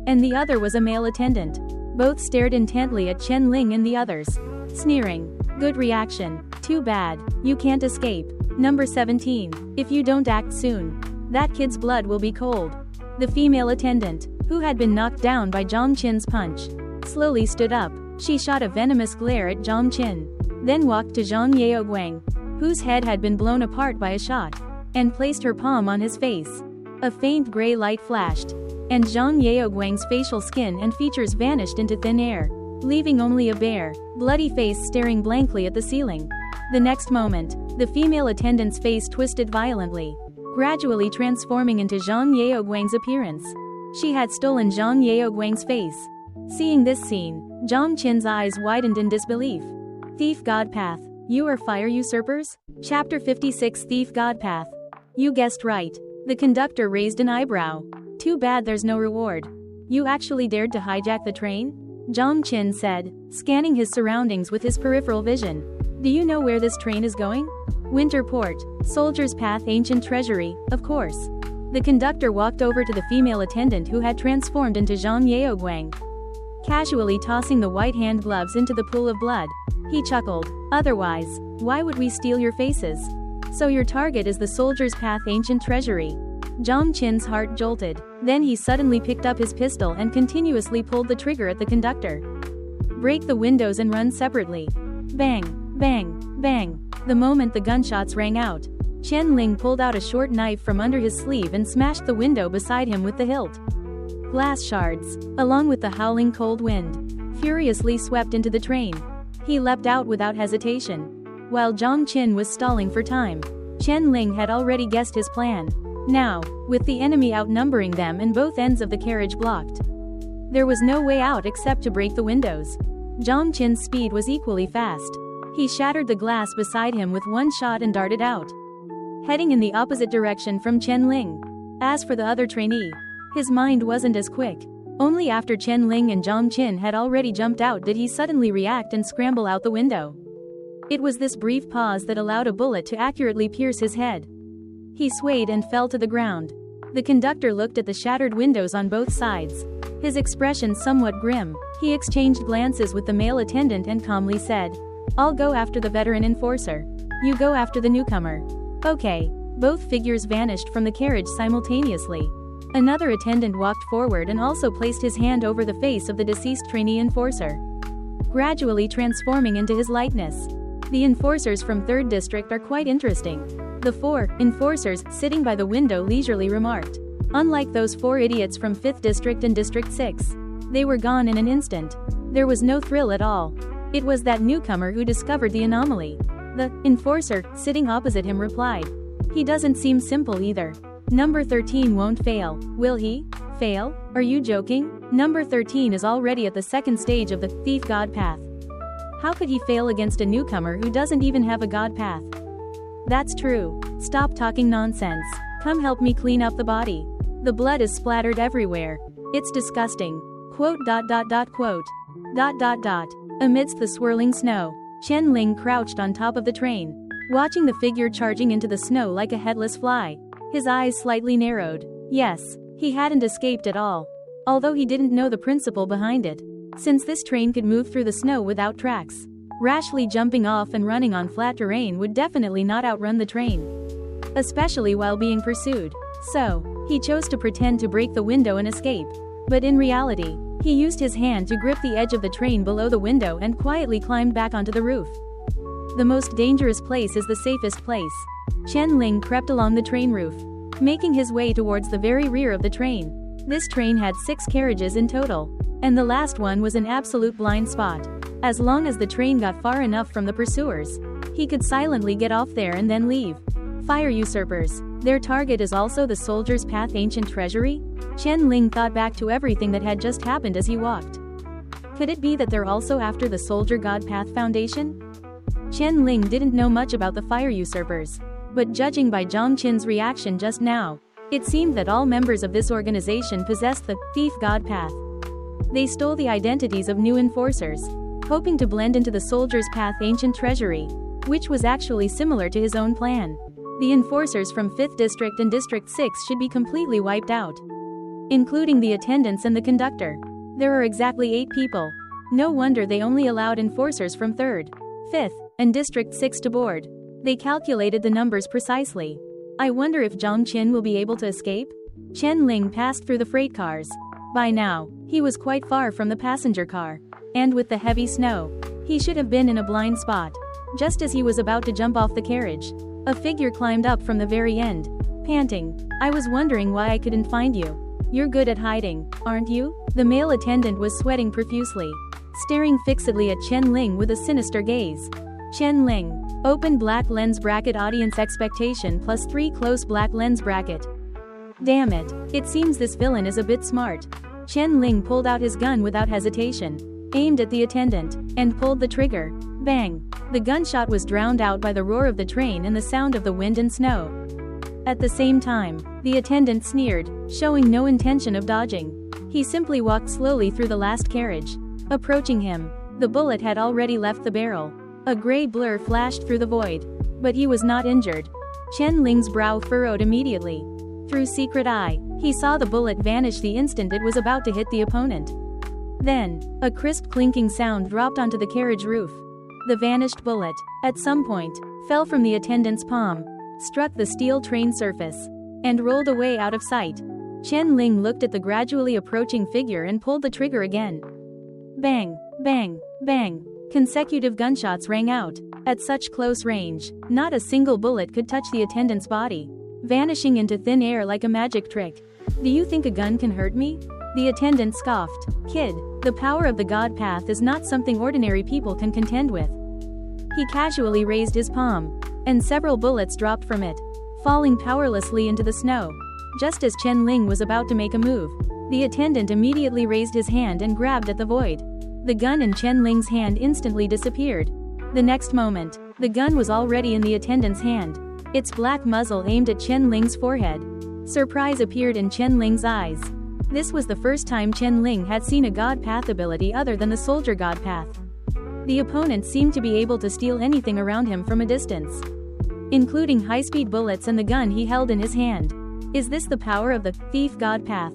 and the other was a male attendant. Both stared intently at Chen Ling and the others, sneering. "Good reaction. Too bad. You can't escape. Number 17. If you don't act soon, that kid's blood will be cold." The female attendant, who had been knocked down by Zhang Qin's punch, slowly stood up. She shot a venomous glare at Zhang Qin, then walked to Zhang Yaoguang, whose head had been blown apart by a shot, and placed her palm on his face. A faint gray light flashed, and Zhang Yaoguang's facial skin and features vanished into thin air, leaving only a bare, bloody face staring blankly at the ceiling. The next moment, the female attendant's face twisted violently, gradually transforming into Zhang Yaoguang's appearance. She had stolen Zhang Yaoguang's face. Seeing this scene, Zhang Qin's eyes widened in disbelief. Thief God Path. You are fire usurpers? Chapter 56 Thief God Path. You guessed right. The conductor raised an eyebrow. Too bad there's no reward. You actually dared to hijack the train? Zhang Qin said, scanning his surroundings with his peripheral vision. Do you know where this train is going? Winter Port, Soldier's Path, Ancient Treasury, of course. The conductor walked over to the female attendant who had transformed into Zhang Yaoguang, casually tossing the white hand gloves into the pool of blood. He chuckled. Otherwise, why would we steal your faces? So your target is the Soldier's Path, Ancient Treasury. Zhang Qin's heart jolted. Then he suddenly picked up his pistol and continuously pulled the trigger at the conductor. Break the windows and run separately. Bang, bang, bang. The moment the gunshots rang out, Chen Ling pulled out a short knife from under his sleeve and smashed the window beside him with the hilt. Glass shards, along with the howling cold wind, furiously swept into the train. He leapt out without hesitation. While Zhang Qin was stalling for time, Chen Ling had already guessed his plan. Now, with the enemy outnumbering them and both ends of the carriage blocked, there was no way out except to break the windows. Zhang Qin's speed was equally fast. He shattered the glass beside him with one shot and darted out, heading in the opposite direction from Chen Ling. As for the other trainee, his mind wasn't as quick. Only after Chen Ling and Zhang Qin had already jumped out did he suddenly react and scramble out the window. It was this brief pause that allowed a bullet to accurately pierce his head. He swayed and fell to the ground. The conductor looked at the shattered windows on both sides, his expression somewhat grim. He exchanged glances with the male attendant and calmly said, "I'll go after the veteran enforcer. You go after the newcomer." Okay. Both figures vanished from the carriage simultaneously. Another attendant walked forward and also placed his hand over the face of the deceased trainee enforcer, gradually transforming into his likeness. The enforcers from 3rd District are quite interesting. The 4 enforcers sitting by the window leisurely remarked. Unlike those 4 idiots from 5th District and District 6. They were gone in an instant. There was no thrill at all. It was that newcomer who discovered the anomaly. The enforcer sitting opposite him replied. He doesn't seem simple either. Number 13 won't fail, will he? Fail? Are you joking? Number 13 is already at the 2nd stage of the thief god path. How could he fail against a newcomer who doesn't even have a god path? That's true. Stop talking nonsense. Come help me clean up the body. The blood is splattered everywhere. It's disgusting. Quote. Amidst the swirling snow, Chen Ling crouched on top of the train, watching the figure charging into the snow like a headless fly. His eyes slightly narrowed. Yes, he hadn't escaped at all. Although he didn't know the principle behind it. Since this train could move through the snow without tracks, rashly jumping off and running on flat terrain would definitely not outrun the train, especially while being pursued. So, he chose to pretend to break the window and escape. But in reality, he used his hand to grip the edge of the train below the window and quietly climbed back onto the roof. The most dangerous place is the safest place. Chen Ling crept along the train roof, making his way towards the very rear of the train. This train had 6 carriages in total, and the last one was an absolute blind spot. As long as the train got far enough from the pursuers, he could silently get off there and then leave. Fire usurpers. Their target is also the Soldier's Path ancient treasury? Chen Ling thought back to everything that had just happened as he walked. Could it be that they're also after the Soldier God Path Foundation? Chen Ling didn't know much about the fire usurpers, but judging by Zhang Qin's reaction just now, it seemed that all members of this organization possessed the Thief God Path. They stole the identities of new enforcers, hoping to blend into the Soldier's Path ancient treasury, which was actually similar to his own plan. The enforcers from 5th District and District 6 should be completely wiped out, including the attendants and the conductor. There are exactly 8 people. No wonder they only allowed enforcers from 3rd, 5th, and District 6 to board. They calculated the numbers precisely. I wonder if Zhang Qin will be able to escape? Chen Ling passed through the freight cars. By now, he was quite far from the passenger car, and with the heavy snow, he should have been in a blind spot. Just as he was about to jump off the carriage, a figure climbed up from the very end, panting. I was wondering why I couldn't find you. You're good at hiding, aren't you? The male attendant was sweating profusely, staring fixedly at Chen Ling with a sinister gaze. Chen Ling. Open black lens bracket audience expectation +3 close black lens bracket. Damn it. It seems this villain is a bit smart. Chen Ling pulled out his gun without hesitation, aimed at the attendant, and pulled the trigger. Bang! The gunshot was drowned out by the roar of the train and the sound of the wind and snow. At the same time, the attendant sneered, showing no intention of dodging. He simply walked slowly through the last carriage. Approaching him, the bullet had already left the barrel. A gray blur flashed through the void, but he was not injured. Chen Ling's brow furrowed immediately. Through secret eye, he saw the bullet vanish the instant it was about to hit the opponent. Then, a crisp clinking sound dropped onto the carriage roof. The vanished bullet, at some point, fell from the attendant's palm, struck the steel train surface, and rolled away out of sight. Chen Ling looked at the gradually approaching figure and pulled the trigger again. Bang, bang, bang. Consecutive gunshots rang out. At such close range, not a single bullet could touch the attendant's body, vanishing into thin air like a magic trick. Do you think a gun can hurt me? The attendant scoffed. Kid, the power of the God Path is not something ordinary people can contend with. He casually raised his palm, and several bullets dropped from it, falling powerlessly into the snow. Just as Chen Ling was about to make a move, the attendant immediately raised his hand and grabbed at the void. The gun in Chen Ling's hand instantly disappeared. The next moment, the gun was already in the attendant's hand, its black muzzle aimed at Chen Ling's forehead. Surprise appeared in Chen Ling's eyes. This was the first time Chen Ling had seen a God Path ability other than the Soldier God Path. The opponent seemed to be able to steal anything around him from a distance, including high-speed bullets and the gun he held in his hand. Is this the power of the Thief God Path?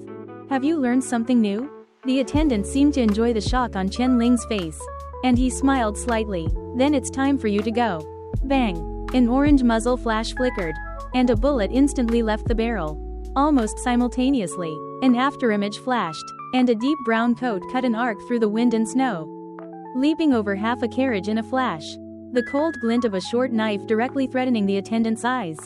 Have you learned something new? The attendant seemed to enjoy the shock on Chen Ling's face, and he smiled slightly. Then it's time for you to go. Bang! An orange muzzle flash flickered, and a bullet instantly left the barrel. Almost simultaneously, an afterimage flashed, and a deep brown coat cut an arc through the wind and snow, leaping over half a carriage in a flash. The cold glint of a short knife directly threatening the attendant's eyes.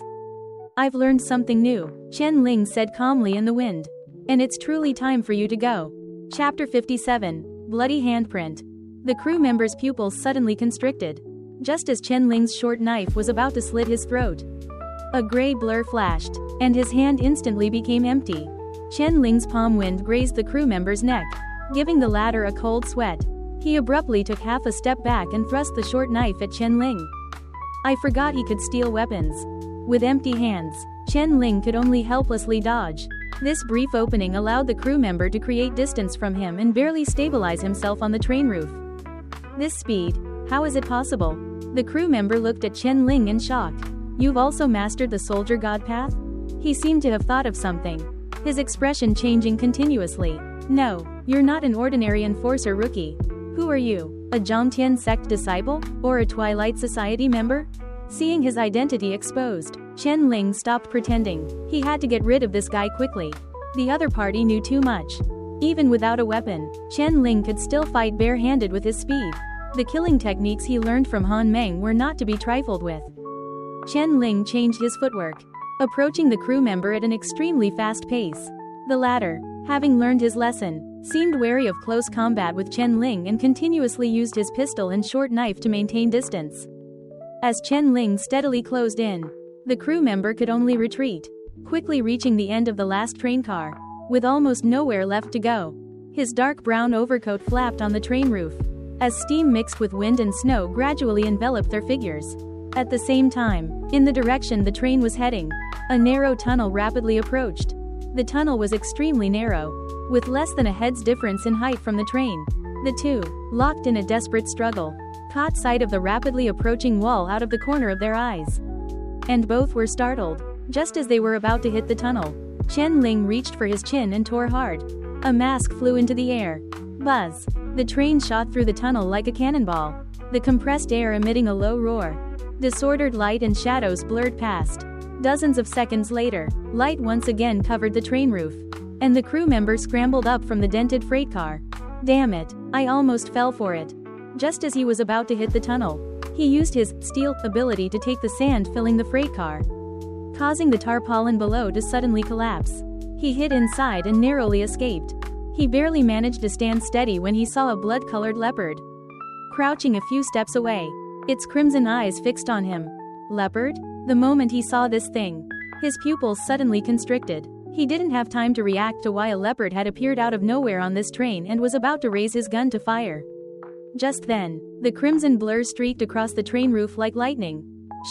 "I've learned something new," Chen Ling said calmly in the wind. "And it's truly time for you to go." Chapter 57. Bloody Handprint. The crew member's pupils suddenly constricted, just as Chen Ling's short knife was about to slit his throat. A gray blur flashed, and his hand instantly became empty. Chen Ling's palm wind grazed the crew member's neck, giving the latter a cold sweat. He abruptly took half a step back and thrust the short knife at Chen Ling. I forgot he could steal weapons. With empty hands, Chen Ling could only helplessly dodge. This brief opening allowed the crew member to create distance from him and barely stabilize himself on the train roof. This speed, how is it possible? The crew member looked at Chen Ling in shock. "You've also mastered the soldier god path?" He seemed to have thought of something, his expression changing continuously. "No, you're not an ordinary enforcer rookie. Who are you? A Zhangtian sect disciple? Or a Twilight Society member?" Seeing his identity exposed, Chen Ling stopped pretending. He had to get rid of this guy quickly. The other party knew too much. Even without a weapon, Chen Ling could still fight bare-handed with his speed. The killing techniques he learned from Han Meng were not to be trifled with. Chen Ling changed his footwork, approaching the crew member at an extremely fast pace. The latter, having learned his lesson, seemed wary of close combat with Chen Ling and continuously used his pistol and short knife to maintain distance. As Chen Ling steadily closed in, the crew member could only retreat, quickly reaching the end of the last train car, with almost nowhere left to go. His dark brown overcoat flapped on the train roof, as steam mixed with wind and snow gradually enveloped their figures. At the same time, in the direction the train was heading, a narrow tunnel rapidly approached. The tunnel was extremely narrow, with less than a head's difference in height from the train. The two, locked in a desperate struggle, caught sight of the rapidly approaching wall out of the corner of their eyes. And both were startled. Just as they were about to hit the tunnel, Chen Ling reached for his chin and tore hard. A mask flew into the air. Buzz! The train shot through the tunnel like a cannonball, the compressed air emitting a low roar. Disordered light and shadows blurred past. Dozens of seconds later, light once again covered the train roof, and the crew member scrambled up from the dented freight car. Damn it, I almost fell for it. Just as he was about to hit the tunnel, he used his steal ability to take the sand filling the freight car, causing the tarpaulin below to suddenly collapse. He hid inside and narrowly escaped. He barely managed to stand steady when he saw a blood-colored leopard crouching a few steps away, its crimson eyes fixed on him. Leopard? The moment he saw this thing, his pupils suddenly constricted. He didn't have time to react to why a leopard had appeared out of nowhere on this train and was about to raise his gun to fire. Just then, the crimson blur streaked across the train roof like lightning.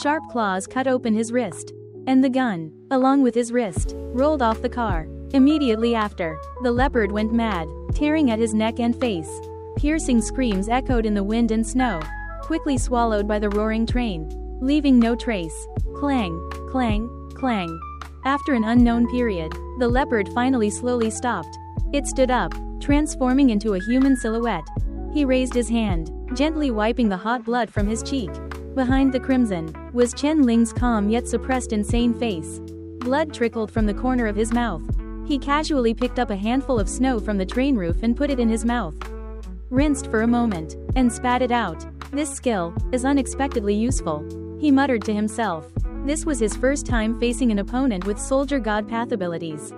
Sharp claws cut open his wrist, and the gun, along with his wrist, rolled off the car. Immediately after, the leopard went mad, tearing at his neck and face. Piercing screams echoed in the wind and snow, quickly swallowed by the roaring train, leaving no trace. Clang, clang, clang. After an unknown period, the leopard finally slowly stopped. It stood up, transforming into a human silhouette. He raised his hand, gently wiping the hot blood from his cheek. Behind the crimson, was Chen Ling's calm yet suppressed insane face. Blood trickled from the corner of his mouth. He casually picked up a handful of snow from the train roof and put it in his mouth. Rinsed for a moment, and spat it out. This skill is unexpectedly useful, he muttered to himself. This was his first time facing an opponent with soldier god path abilities.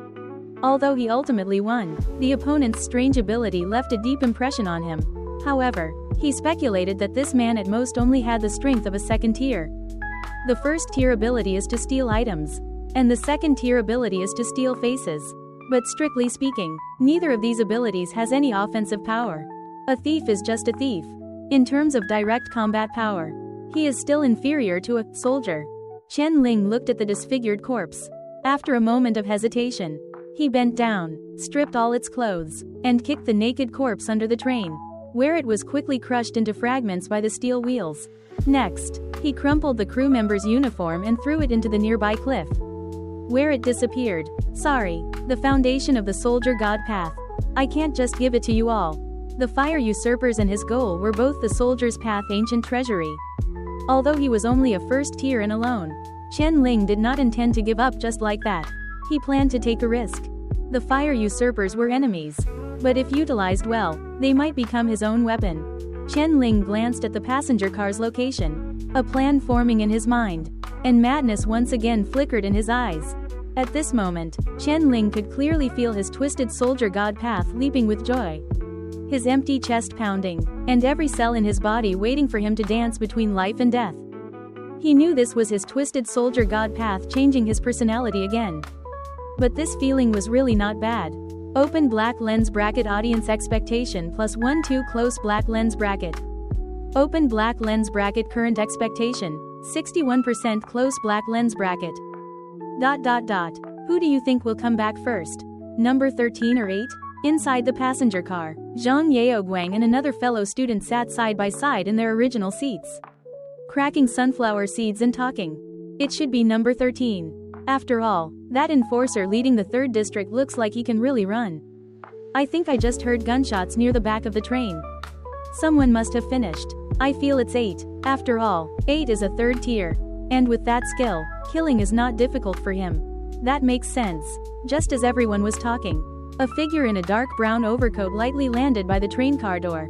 Although he ultimately won, the opponent's strange ability left a deep impression on him. However, he speculated that this man at most only had the strength of a second tier. The first tier ability is to steal items, and the second tier ability is to steal faces. But strictly speaking, neither of these abilities has any offensive power. A thief is just a thief. In terms of direct combat power, he is still inferior to a soldier. Chen Ling looked at the disfigured corpse. After a moment of hesitation, he bent down, stripped all its clothes, and kicked the naked corpse under the train, where it was quickly crushed into fragments by the steel wheels. Next, he crumpled the crew member's uniform and threw it into the nearby cliff, where it disappeared. Sorry, the foundation of the soldier god path. I can't just give it to you all. The fire usurpers and his goal were both the soldier's path ancient treasury. Although he was only a first tier and alone, Chen Ling did not intend to give up just like that. He planned to take a risk. The fire usurpers were enemies. But if utilized well, they might become his own weapon. Chen Ling glanced at the passenger car's location, a plan forming in his mind, and madness once again flickered in his eyes. At this moment, Chen Ling could clearly feel his twisted soldier god path leaping with joy. His empty chest pounding, and every cell in his body waiting for him to dance between life and death. He knew this was his twisted soldier god path changing his personality again. But this feeling was really not bad. Open black lens bracket audience expectation +1 2 close black lens bracket. Open black lens bracket current expectation, 61% close black lens bracket. ... Who do you think will come back first? Number 13 or 8? Inside the passenger car, Zhang Yaoguang and another fellow student sat side by side in their original seats, cracking sunflower seeds and talking. It should be number 13. After all, that enforcer leading the 3rd district looks like he can really run. I think I just heard gunshots near the back of the train. Someone must have finished. I feel it's 8. After all, 8 is a 3rd tier. And with that skill, killing is not difficult for him. That makes sense. Just as everyone was talking, a figure in a dark brown overcoat lightly landed by the train car door,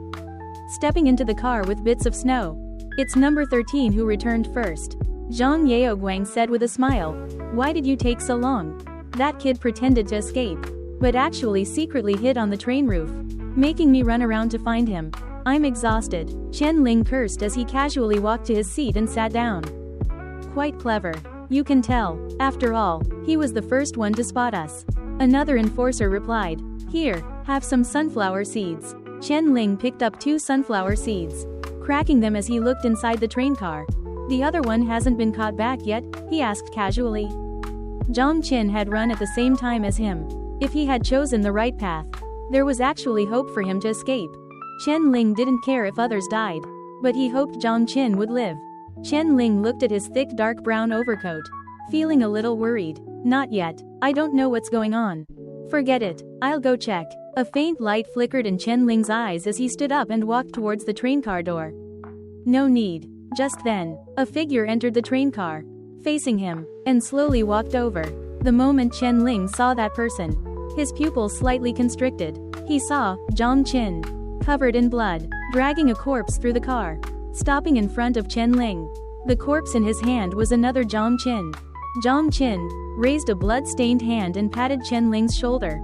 stepping into the car with bits of snow. It's number 13 who returned first. Zhang Yaoguang said with a smile. Why did you take so long? That kid pretended to escape, but actually secretly hid on the train roof, making me run around to find him. I'm exhausted. Chen Ling cursed as he casually walked to his seat and sat down. Quite clever. You can tell. After all, he was the first one to spot us. Another enforcer replied. Here, have some sunflower seeds. Chen Ling picked up 2 sunflower seeds, cracking them as he looked inside the train car. The other one hasn't been caught back yet? He asked casually. Zhang Qin had run at the same time as him. If he had chosen the right path, there was actually hope for him to escape. Chen Ling didn't care if others died, but he hoped Zhang Qin would live. Chen Ling looked at his thick dark brown overcoat, feeling a little worried. Not yet. I don't know what's going on. Forget it. I'll go check. A faint light flickered in Chen Ling's eyes as he stood up and walked towards the train car door. No need. Just then, a figure entered the train car, facing him, and slowly walked over. The moment Chen Ling saw that person, his pupils slightly constricted. He saw Zhang Qin, covered in blood, dragging a corpse through the car, stopping in front of Chen Ling. The corpse in his hand was another Zhang Qin. Zhang Qin raised a blood-stained hand and patted Chen Ling's shoulder.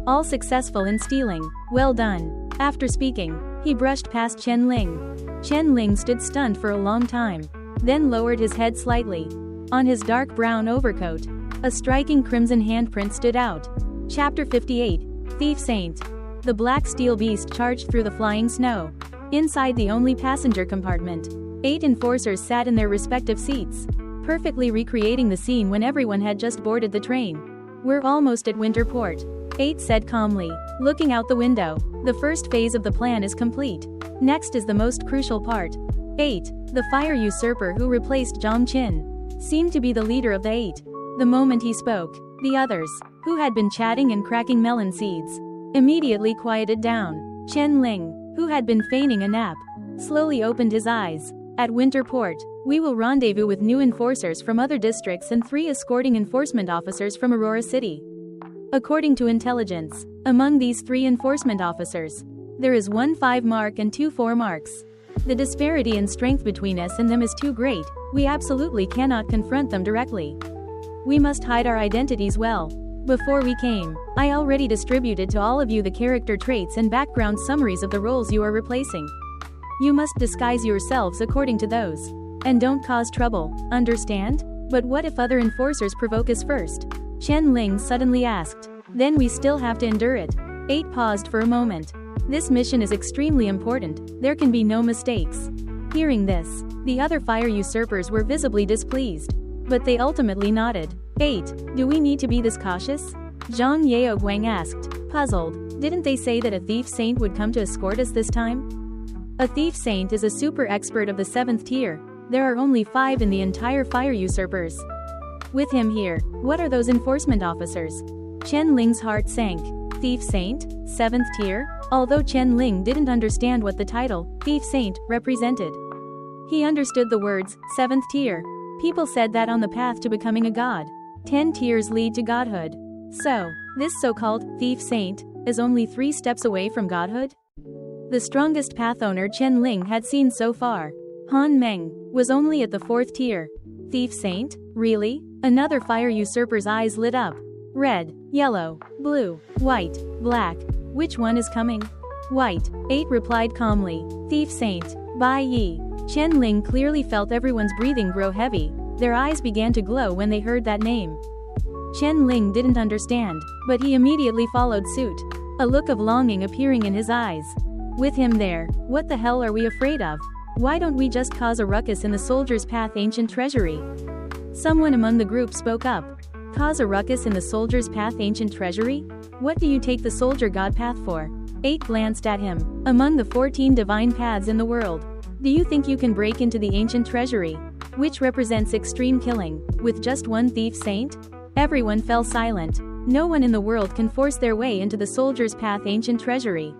All successful in stealing. Well done. After speaking, he brushed past Chen Ling. Chen Ling stood stunned for a long time, then lowered his head slightly. On his dark brown overcoat, a striking crimson handprint stood out. Chapter 58. Thief Saint. The black steel beast charged through the flying snow. Inside the only passenger compartment, 8 enforcers sat in their respective seats, perfectly recreating the scene when everyone had just boarded the train. We're almost at Winterport, 8 said calmly, looking out the window. The first phase of the plan is complete. Next is the most crucial part. 8. The fire usurper who replaced Zhang Qin seemed to be the leader of the 8. The moment he spoke, the others, who had been chatting and cracking melon seeds, immediately quieted down. Chen Ling, who had been feigning a nap, slowly opened his eyes. At Winterport, we will rendezvous with new enforcers from other districts and 3 escorting enforcement officers from Aurora City. According to intelligence, among these 3 enforcement officers, there is 1 5 mark and 2 4 marks. The disparity in strength between us and them is too great. We absolutely cannot confront them directly. We must hide our identities well. Before we came, I already distributed to all of you the character traits and background summaries of the roles you are replacing. You must disguise yourselves according to those. And don't cause trouble, understand? But what if other enforcers provoke us first? Chen Ling suddenly asked. Then we still have to endure it. 8 paused for a moment. This mission is extremely important, there can be no mistakes. Hearing this, the other fire usurpers were visibly displeased. But they ultimately nodded. 8. Do we need to be this cautious? Zhang Yaoguang asked, puzzled. Didn't they say that a thief saint would come to escort us this time? A thief saint is a super expert of the 7th tier. There are only 5 in the entire fire usurpers. With him here, what are those enforcement officers? Chen Ling's heart sank. Thief Saint? 7th tier? Although Chen Ling didn't understand what the title, Thief Saint, represented, he understood the words, 7th tier. People said that on the path to becoming a god. 10 tiers lead to godhood. So, this so-called thief saint is only 3 steps away from godhood? The strongest path owner Chen Ling had seen so far, Han Meng, was only at the 4th tier. Thief saint? Really? Another fire usurper's eyes lit up. Red, yellow, blue, white, black. Which one is coming? White. 8 replied calmly. Thief saint. Bai Yi. Chen Ling clearly felt everyone's breathing grow heavy. Their eyes began to glow when they heard that name. Chen Ling didn't understand, but he immediately followed suit. A look of longing appearing in his eyes. With him there, what the hell are we afraid of? Why don't we just cause a ruckus in the Soldier's Path ancient treasury? Someone among the group spoke up. Cause a ruckus in the Soldier's Path ancient treasury? What do you take the Soldier God Path for? 8 glanced at him. Among the 14 divine paths in the world, do you think you can break into the ancient treasury, which represents extreme killing, with just one thief saint? Everyone fell silent. No one in the world can force their way into the Soldier's Path ancient treasury.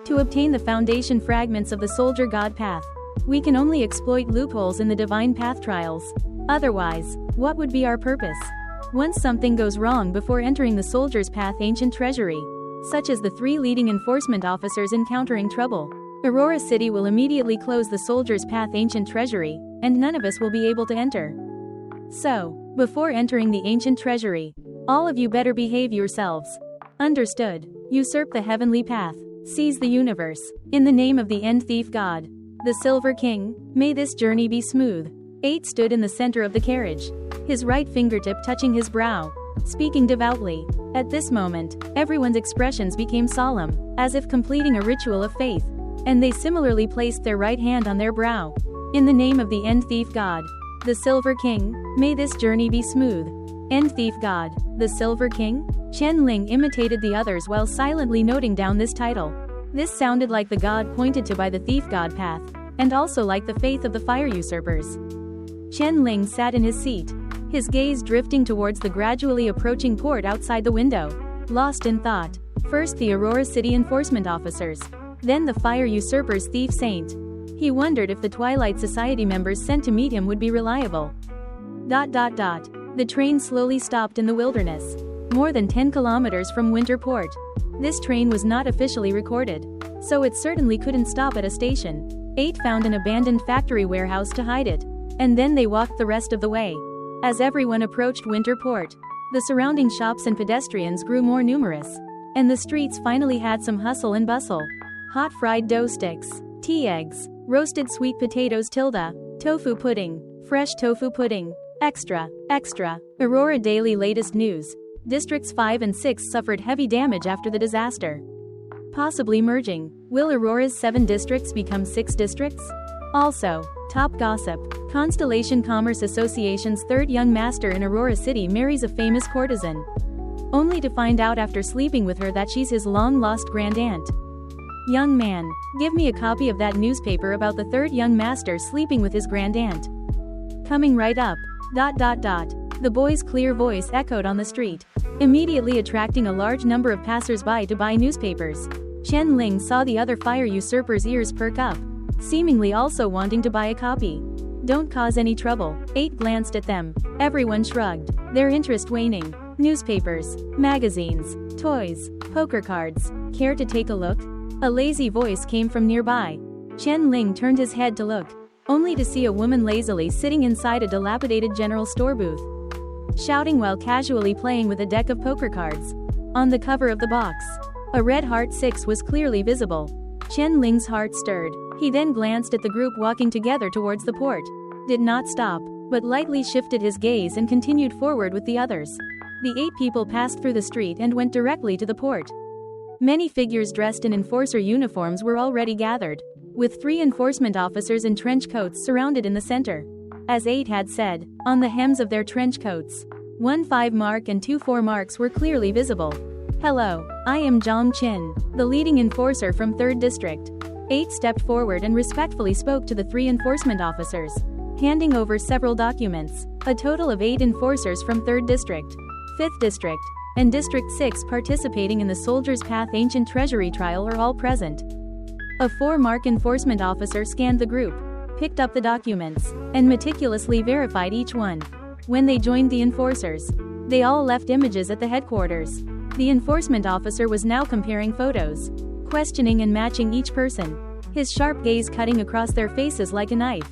To obtain the foundation fragments of the Soldier God Path, we can only exploit loopholes in the divine path trials. Otherwise, what would be our purpose? Once something goes wrong before entering the Soldier's Path ancient treasury, such as the 3 leading enforcement officers encountering trouble, Aurora City will immediately close the Soldier's Path ancient treasury, and none of us will be able to enter. So, before entering the ancient treasury, all of you better behave yourselves. Understood. Usurp the heavenly path. Seize the universe. In the name of the End Thief God, the Silver King, may this journey be smooth. 8 stood in the center of the carriage, his right fingertip touching his brow, speaking devoutly. At this moment, everyone's expressions became solemn, as if completing a ritual of faith, and they similarly placed their right hand on their brow. In the name of the End Thief God, the Silver King, may this journey be smooth. End Thief God, the Silver King? Chen Ling imitated the others while silently noting down this title. This sounded like the god pointed to by the Thief God Path, and also like the faith of the fire usurpers. Chen Ling sat in his seat, his gaze drifting towards the gradually approaching port outside the window, lost in thought. First the Aurora City enforcement officers, then the fire usurper's thief saint. He wondered if the Twilight Society members sent to meet him would be reliable. The train slowly stopped in the wilderness, more than 10 kilometers from Winter Port. This train was not officially recorded, so it certainly couldn't stop at a station. 8 found an abandoned factory warehouse to hide it, and then they walked the rest of the way. As everyone approached Winter Port, the surrounding shops and pedestrians grew more numerous, and the streets finally had some hustle and bustle. Hot fried dough sticks, tea eggs, roasted sweet potatoes tofu pudding, fresh tofu pudding, extra. Aurora Daily latest news. Districts 5 and 6 suffered heavy damage after the disaster. Possibly merging. Will Aurora's 7 districts become 6 districts? Also, top gossip. Constellation Commerce Association's 3rd young master in Aurora City marries a famous courtesan, only to find out after sleeping with her that she's his long-lost grand-aunt. Young man, give me a copy of that newspaper about the 3rd young master sleeping with his grand-aunt. Coming right up. The boy's clear voice echoed on the street, immediately attracting a large number of passers-by to buy newspapers. Chen Ling saw the other fire usurper's ears perk up, seemingly also wanting to buy a copy. Don't cause any trouble. 8 glanced at them. Everyone shrugged, their interest waning. Newspapers, magazines, toys, poker cards. Care to take a look? A lazy voice came from nearby. Chen Ling turned his head to look, only to see a woman lazily sitting inside a dilapidated general store booth, shouting while casually playing with a deck of poker cards. On the cover of the box, a red heart 6 was clearly visible. Chen Ling's heart stirred. He then glanced at the group walking together towards the port, did not stop, but lightly shifted his gaze and continued forward with the others. The 8 people passed through the street and went directly to the port. Many figures dressed in enforcer uniforms were already gathered, with 3 enforcement officers in trench coats surrounded in the center. As 8 had said, on the hems of their trench coats, 1 5 mark and 2 4 marks were clearly visible. Hello, I am Zhang Qin, the leading enforcer from 3rd District. 8 stepped forward and respectfully spoke to the 3 enforcement officers, handing over several documents. A total of 8 enforcers from 3rd District, 5th District, and District 6 participating in the Soldier's Path Ancient Treasury trial are all present. A 4-mark enforcement officer scanned the group, picked up the documents, and meticulously verified each one. When they joined the enforcers, they all left images at the headquarters. The enforcement officer was now comparing photos, questioning and matching each person, his sharp gaze cutting across their faces like a knife.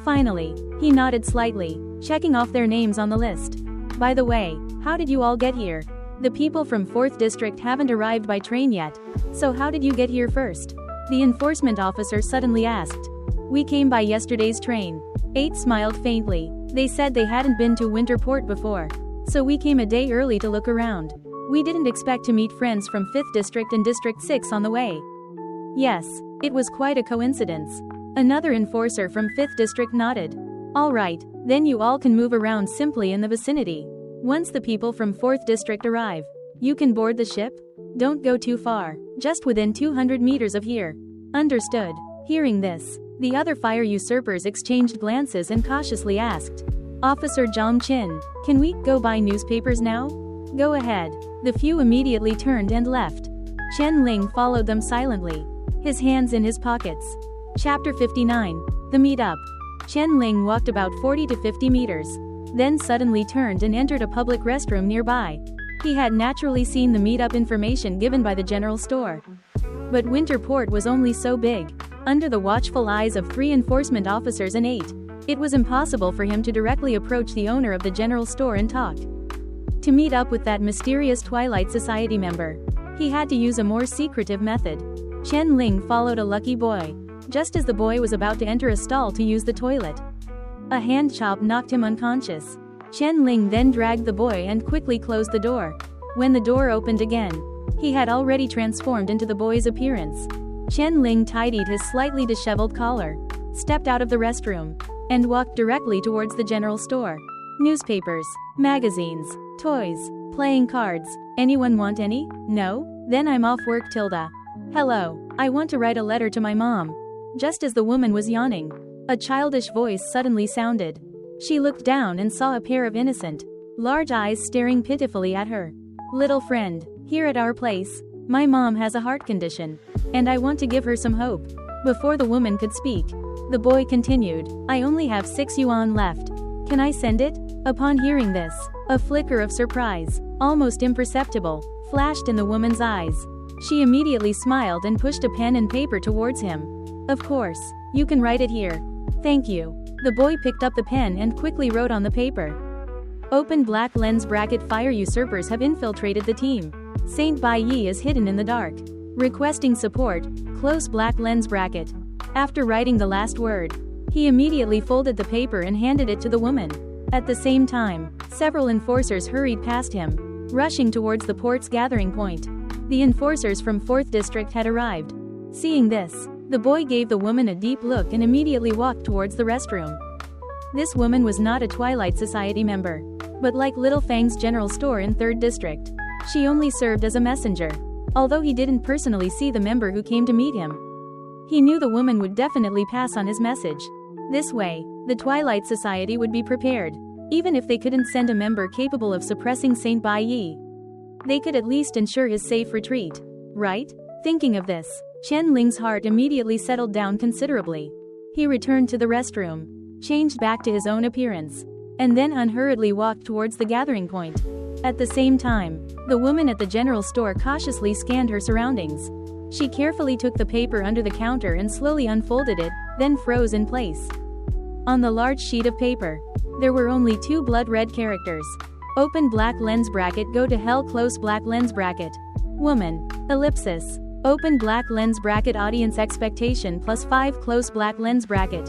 Finally, he nodded slightly, checking off their names on the list. By the way, how did you all get here? The people from 4th District haven't arrived by train yet, so how did you get here first? The enforcement officer suddenly asked. We came by yesterday's train. 8 smiled faintly. They said they hadn't been to Winterport before, so we came a day early to look around. We didn't expect to meet friends from 5th District and District 6 on the way. Yes, it was quite a coincidence. Another enforcer from 5th District nodded. Alright, then you all can move around simply in the vicinity. Once the people from 4th District arrive, you can board the ship. Don't go too far, just within 200 meters of here. Understood. Hearing this, the other fire usurpers exchanged glances and cautiously asked. Officer Zhang Qin, can we go buy newspapers now? Go ahead. The few immediately turned and left. Chen Ling followed them silently, his hands in his pockets. Chapter 59. The Meetup. Chen Ling walked about 40 to 50 meters, then suddenly turned and entered a public restroom nearby. He had naturally seen the meetup information given by the general store. But Winterport was only so big. Under the watchful eyes of 3 enforcement officers and 8, it was impossible for him to directly approach the owner of the general store and talk. To meet up with that mysterious Twilight Society member, he had to use a more secretive method. Chen Ling followed a lucky boy, just as the boy was about to enter a stall to use the toilet. A hand chop knocked him unconscious. Chen Ling then dragged the boy and quickly closed the door. When the door opened again, he had already transformed into the boy's appearance. Chen Ling tidied his slightly disheveled collar, stepped out of the restroom, and walked directly towards the general store. Newspapers, magazines, toys, playing cards. Anyone want any? No? Then I'm off work, Tilda. Hello, I want to write a letter to my mom. Just as the woman was yawning, a childish voice suddenly sounded. She looked down and saw a pair of innocent, large eyes staring pitifully at her. Little friend, here at our place, my mom has a heart condition, and I want to give her some hope. Before the woman could speak, the boy continued, I only have 6 yuan left. Can I send it? Upon hearing this, a flicker of surprise, almost imperceptible, flashed in the woman's eyes. She immediately smiled and pushed a pen and paper towards him. Of course, you can write it here. Thank you. The boy picked up the pen and quickly wrote on the paper. Open black lens bracket. Fire usurpers have infiltrated the team. Saint Bai Yi is hidden in the dark. Requesting support, close black lens bracket. After writing the last word, he immediately folded the paper and handed it to the woman. At the same time, several enforcers hurried past him, rushing towards the port's gathering point. The enforcers from 4th District had arrived. Seeing this, the boy gave the woman a deep look and immediately walked towards the restroom. This woman was not a Twilight Society member, but like Little Fang's general store in 3rd District, she only served as a messenger. Although he didn't personally see the member who came to meet him, he knew the woman would definitely pass on his message. This way, the Twilight Society would be prepared. Even if they couldn't send a member capable of suppressing Saint Bai Yi, they could at least ensure his safe retreat. Right? Thinking of this, Chen Ling's heart immediately settled down considerably. He returned to the restroom, changed back to his own appearance, and then unhurriedly walked towards the gathering point. At the same time, the woman at the general store cautiously scanned her surroundings. She carefully took the paper under the counter and slowly unfolded it, then froze in place. On the large sheet of paper, there were only 2 blood-red characters. Open black lens bracket. Go to hell. Close black lens bracket. Woman. Ellipsis. Open black lens bracket. Audience expectation +5. Close black lens bracket.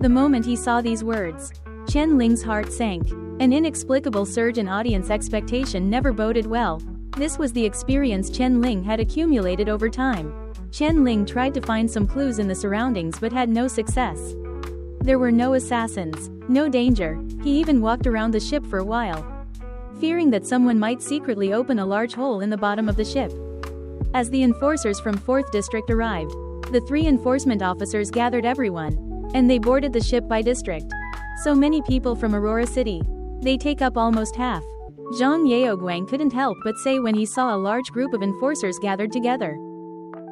The moment he saw these words, Chen Ling's heart sank. An inexplicable surge in audience expectation never boded well. This was the experience Chen Ling had accumulated over time. Chen Ling tried to find some clues in the surroundings but had no success. There were no assassins, no danger. He even walked around the ship for a while, fearing that someone might secretly open a large hole in the bottom of the ship. As the enforcers from 4th District arrived, the 3 enforcement officers gathered everyone, and they boarded the ship by district. So many people from Aurora City. They take up almost half. Zhang Yaoguang couldn't help but say when he saw a large group of enforcers gathered together.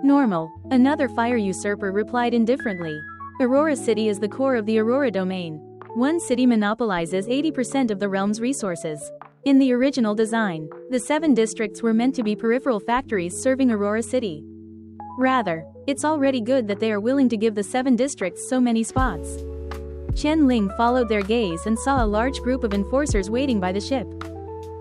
Normal. Another fire usurper replied indifferently. Aurora City is the core of the Aurora domain. One city monopolizes 80% of the realm's resources. In the original design, the 7 districts were meant to be peripheral factories serving Aurora City. Rather, it's already good that they are willing to give the 7 districts so many spots. Chen Ling followed their gaze and saw a large group of enforcers waiting by the ship,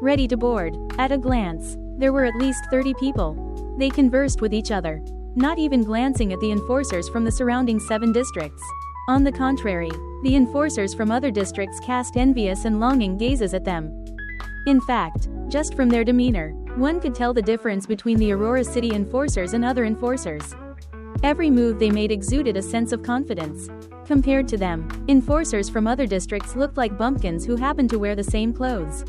ready to board. At a glance, there were at least 30 people. They conversed with each other, not even glancing at the enforcers from the surrounding 7 districts. On the contrary, the enforcers from other districts cast envious and longing gazes at them. In fact, just from their demeanor, one could tell the difference between the Aurora City enforcers and other enforcers. Every move they made exuded a sense of confidence. Compared to them, enforcers from other districts looked like bumpkins who happened to wear the same clothes.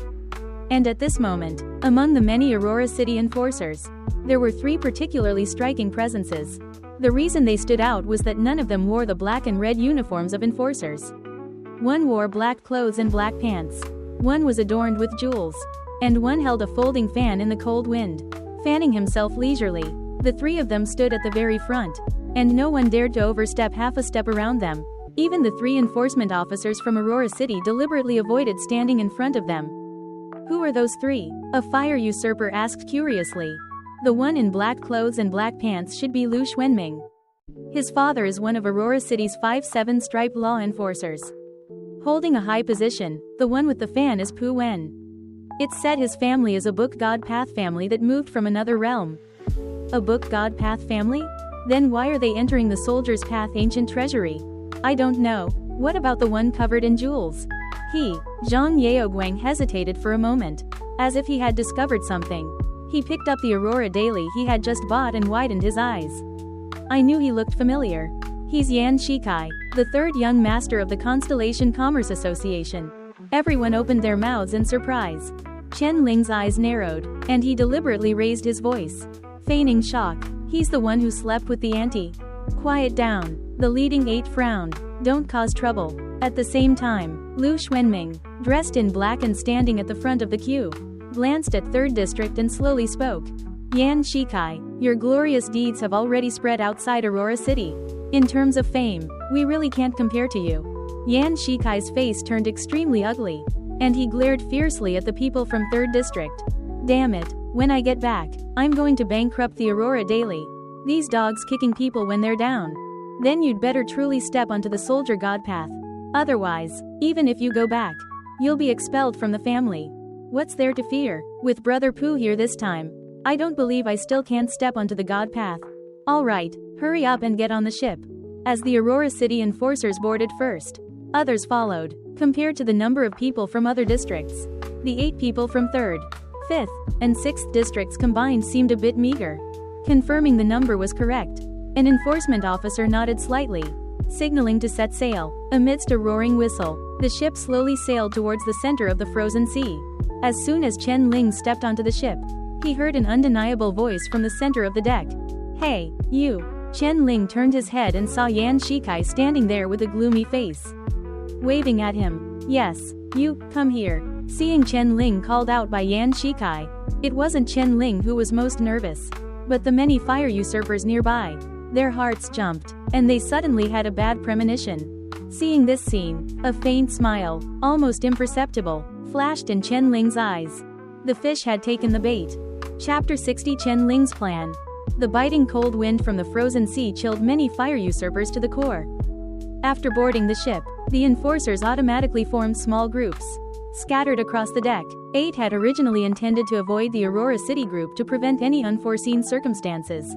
And at this moment, among the many Aurora City enforcers, there were 3 particularly striking presences. The reason they stood out was that none of them wore the black and red uniforms of enforcers. One wore black clothes and black pants. One was adorned with jewels. And one held a folding fan in the cold wind, fanning himself leisurely. The 3 of them stood at the very front, and no one dared to overstep half a step around them. Even the 3 enforcement officers from Aurora City deliberately avoided standing in front of them. Who are those 3? A fire usurper asked curiously. The one in black clothes and black pants should be Lu Xuanming. His father is one of Aurora City's 5/7 striped law enforcers. Holding a high position, the one with the fan is Pu Wen. It's said his family is a book god path family that moved from another realm. A book god path family? Then why are they entering the soldier's path ancient treasury? I don't know. What about the one covered in jewels? Zhang Yaoguang hesitated for a moment, as if he had discovered something. He picked up the Aurora Daily he had just bought and widened his eyes. I knew he looked familiar. He's Xianxia, the 3rd young master of the Constellation Commerce Association. Everyone opened their mouths in surprise. Chen Ling's eyes narrowed, and he deliberately raised his voice, feigning shock. He's the one who slept with the auntie. Quiet down. The leading 8 frowned. Don't cause trouble. At the same time, Lu Xuanming, dressed in black and standing at the front of the queue, glanced at 3rd District and slowly spoke. Xianxia, your glorious deeds have already spread outside Aurora City. In terms of fame, we really can't compare to you. Xianxia's face turned extremely ugly, and he glared fiercely at the people from 3rd District. Damn it, when I get back, I'm going to bankrupt the Aurora Daily. These dogs kicking people when they're down. Then you'd better truly step onto the soldier god path. Otherwise, even if you go back, you'll be expelled from the family. What's there to fear? With Brother Pooh here this time, I don't believe I still can't step onto the god path. Alright, hurry up and get on the ship. As the Aurora City enforcers boarded first, others followed. Compared to the number of people from other districts, the 8 people from 3rd, 5th, and 6th districts combined seemed a bit meager. Confirming the number was correct, an enforcement officer nodded slightly, signaling to set sail. Amidst a roaring whistle, the ship slowly sailed towards the center of the frozen sea. As soon as Chen Ling stepped onto the ship, he heard an undeniable voice from the center of the deck. Hey, you! Chen Ling turned his head and saw Xianxia standing there with a gloomy face, waving at him. Yes, you, come here. Seeing Chen Ling called out by Xianxia, it wasn't Chen Ling who was most nervous, but the many fire usurpers nearby. Their hearts jumped, and they suddenly had a bad premonition. Seeing this scene, a faint smile, almost imperceptible, flashed in Chen Ling's eyes. The fish had taken the bait. Chapter 60 Chen Ling's Plan. The biting cold wind from the frozen sea chilled many fire usurpers to the core. After boarding the ship, the enforcers automatically formed small groups, scattered across the deck. 8 had originally intended to avoid the Aurora City group to prevent any unforeseen circumstances,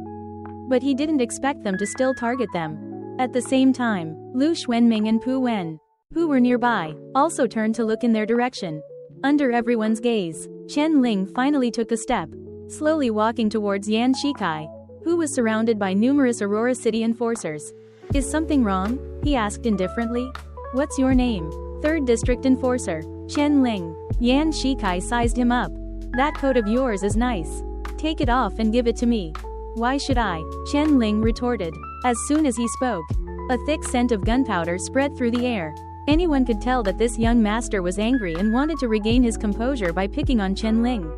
but he didn't expect them to still target them. At the same time, Lu Xuanming and Pu Wen, who were nearby, also turned to look in their direction. Under everyone's gaze, Chen Ling finally took a step, slowly walking towards Xianxia, who was surrounded by numerous Aurora City enforcers. Is something wrong? He asked indifferently. What's your name? 3rd District Enforcer, Chen Ling. Xianxia sized him up. That coat of yours is nice. Take it off and give it to me. Why should I? Chen Ling retorted. As soon as he spoke, a thick scent of gunpowder spread through the air. Anyone could tell that this young master was angry and wanted to regain his composure by picking on Chen Ling.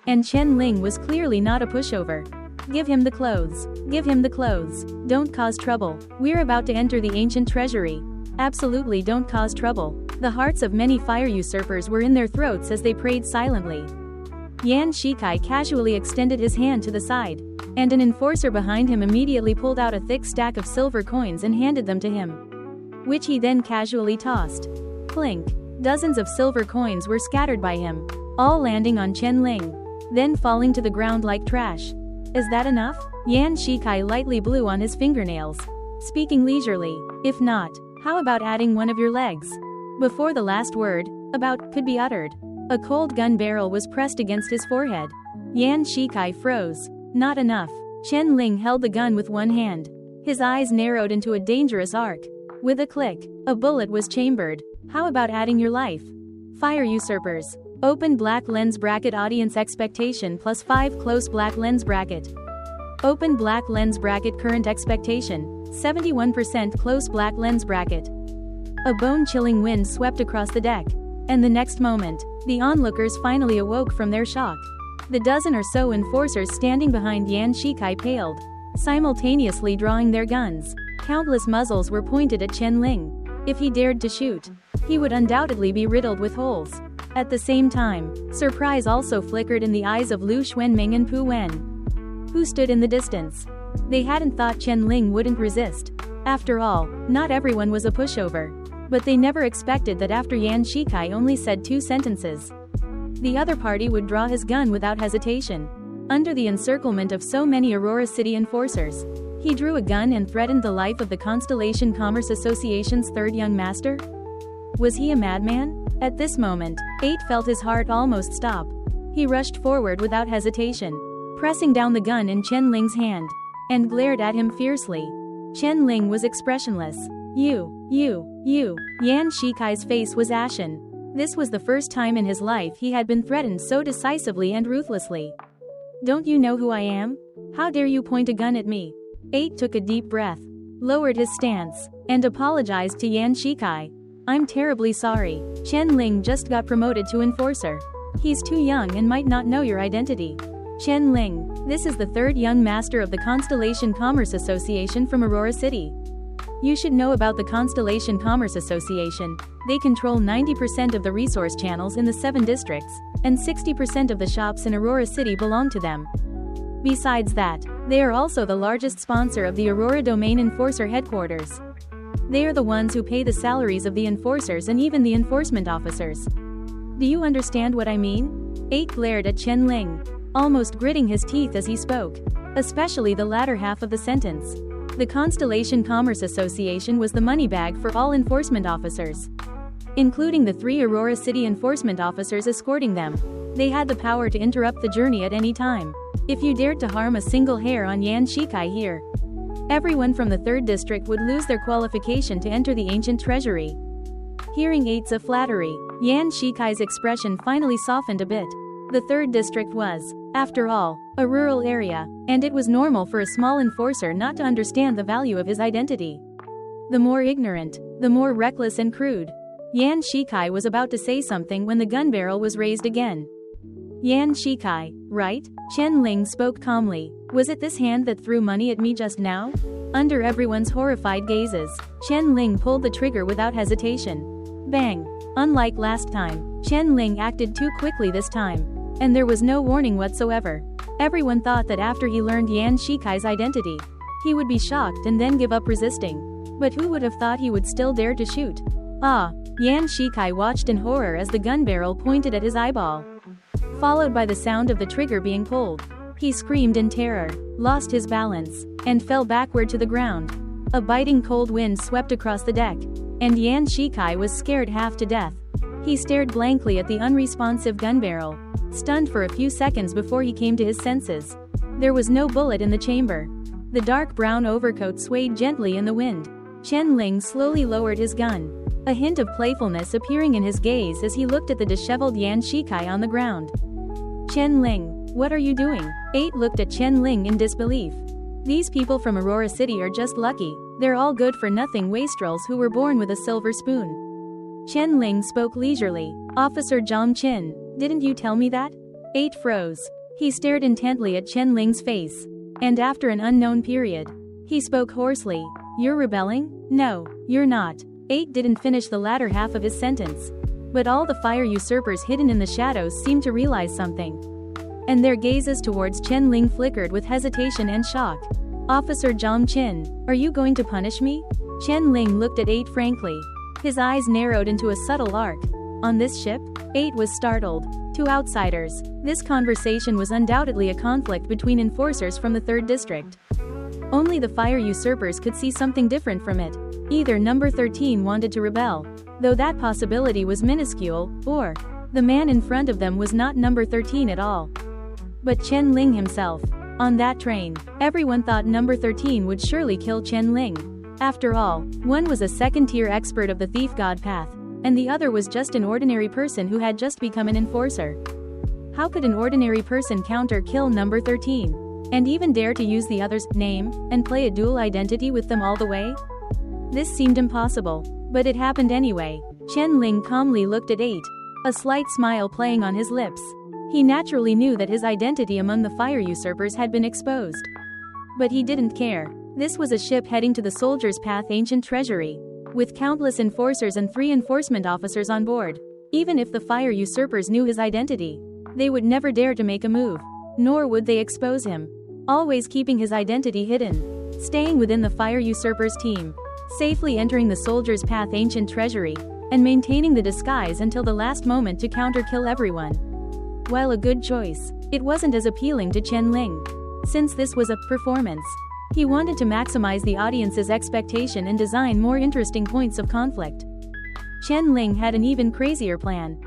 And Chen Ling was clearly not a pushover. Give him the clothes. Give him the clothes. Don't cause trouble. We're about to enter the ancient treasury. Absolutely don't cause trouble. The hearts of many fire usurpers were in their throats as they prayed silently. Yan Shikai casually extended his hand to the side, and an enforcer behind him immediately pulled out a thick stack of silver coins and handed them to him, which he then casually tossed. Clink. Dozens of silver coins were scattered by him, all landing on Chen Ling, then falling to the ground like trash. Is that enough? Yan Shikai lightly blew on his fingernails, speaking leisurely. If not, how about adding one of your legs? Before the last word, about, could be uttered, a cold gun barrel was pressed against his forehead. Yan Shikai froze. Not enough. Chen Ling held the gun with one hand. His eyes narrowed into a dangerous arc. With a click, a bullet was chambered. How about adding your life? Fire usurpers. Open black lens bracket audience expectation +5 close black lens bracket. Open black lens bracket current expectation, 71% close black lens bracket. A bone-chilling wind swept across the deck, and the next moment, the onlookers finally awoke from their shock. The dozen or so enforcers standing behind Yan Shikai paled, simultaneously drawing their guns. Countless muzzles were pointed at Chen Ling. If he dared to shoot, he would undoubtedly be riddled with holes. At the same time, surprise also flickered in the eyes of Lu Xuanming and Pu Wen, who stood in the distance. They hadn't thought Chen Ling wouldn't resist. After all, not everyone was a pushover. But they never expected that after Yan Shikai only said 2 sentences, the other party would draw his gun without hesitation. Under the encirclement of so many Aurora City enforcers, he drew a gun and threatened the life of the Constellation Commerce Association's third young master? Was he a madman? At this moment, 8 felt his heart almost stop. He rushed forward without hesitation, pressing down the gun in Chen Ling's hand, and glared at him fiercely. Chen Ling was expressionless. You. Yan Shikai's face was ashen. This was the first time in his life he had been threatened so decisively and ruthlessly. Don't you know who I am? How dare you point a gun at me? 8 took a deep breath, lowered his stance, and apologized to Yan Shikai. I'm terribly sorry. Chen Ling just got promoted to enforcer. He's too young and might not know your identity. Chen Ling, this is the third young master of the Constellation Commerce Association from Aurora City. You should know about the Constellation Commerce Association. They control 90% of the resource channels in the 7 districts, and 60% of the shops in Aurora City belong to them. Besides that, they are also the largest sponsor of the Aurora Domain Enforcer headquarters. They are the ones who pay the salaries of the enforcers and even the enforcement officers. Do you understand what I mean? 8 glared at Chen Ling, almost gritting his teeth as he spoke, especially the latter half of the sentence. The Constellation Commerce Association was the money bag for all enforcement officers, including the 3 Aurora City enforcement officers escorting them. They had the power to interrupt the journey at any time. If you dared to harm a single hair on Yan Shikai here, everyone from the 3rd district would lose their qualification to enter the ancient treasury. Hearing 8's flattery, Yan Shikai's expression finally softened a bit. The 3rd district was, after all, a rural area, and it was normal for a small enforcer not to understand the value of his identity. The more ignorant, the more reckless and crude. Yan Shikai was about to say something when the gun barrel was raised again. Yan Shikai, right? Chen Ling spoke calmly. Was it this hand that threw money at me just now? Under everyone's horrified gazes, Chen Ling pulled the trigger without hesitation. Bang! Unlike last time, Chen Ling acted too quickly this time, and there was no warning whatsoever. Everyone thought that after he learned Yan Shikai's identity, he would be shocked and then give up resisting. But who would have thought he would still dare to shoot? Ah! Yan Shikai watched in horror as the gun barrel pointed at his eyeball, followed by the sound of the trigger being pulled. He screamed in terror, lost his balance, and fell backward to the ground. A biting cold wind swept across the deck, and Yan Shikai was scared half to death. He stared blankly at the unresponsive gun barrel, stunned for a few seconds before he came to his senses. There was no bullet in the chamber. The dark brown overcoat swayed gently in the wind. Chen Ling slowly lowered his gun, a hint of playfulness appearing in his gaze as he looked at the disheveled Yan Shikai on the ground. Chen Ling, what are you doing? 8 looked at Chen Ling in disbelief. These people from Aurora City are just lucky. They're all good-for-nothing wastrels who were born with a silver spoon. Chen Ling spoke leisurely. Officer Zhang Qin, didn't you tell me that? 8 froze. He stared intently at Chen Ling's face, and after an unknown period, he spoke hoarsely. You're rebelling? No, you're not. 8 didn't finish the latter half of his sentence. But all the fire usurpers hidden in the shadows seemed to realize something. And their gazes towards Chen Ling flickered with hesitation and shock. "Officer Zhang Qin, are you going to punish me?" Chen Ling looked at 8 frankly. His eyes narrowed into a subtle arc. "On this ship?" 8 was startled. To outsiders, this conversation was undoubtedly a conflict between enforcers from the 3rd District. Only the fire usurpers could see something different from it. Either number 13 wanted to rebel, though that possibility was minuscule, or the man in front of them was not number 13 at all, but Chen Ling himself. On that train, everyone thought number 13 would surely kill Chen Ling. After all, one was a second-tier expert of the thief god path, and the other was just an ordinary person who had just become an enforcer. How could an ordinary person counter-kill number 13? And even dare to use the other's name and play a dual identity with them all the way? This seemed impossible, but it happened anyway. Chen Ling calmly looked at 8, a slight smile playing on his lips. He naturally knew that his identity among the fire usurpers had been exposed. But he didn't care. This was a ship heading to the Soldier's Path ancient treasury, with countless enforcers and 3 enforcement officers on board. Even if the fire usurpers knew his identity, they would never dare to make a move, nor would they expose him, always keeping his identity hidden. Staying within the fire usurpers team, safely entering the Soldier's Path ancient treasury, and maintaining the disguise until the last moment to counter-kill everyone. While a good choice, it wasn't as appealing to Chen Ling. Since this was a performance, he wanted to maximize the audience's expectation and design more interesting points of conflict. Chen Ling had an even crazier plan.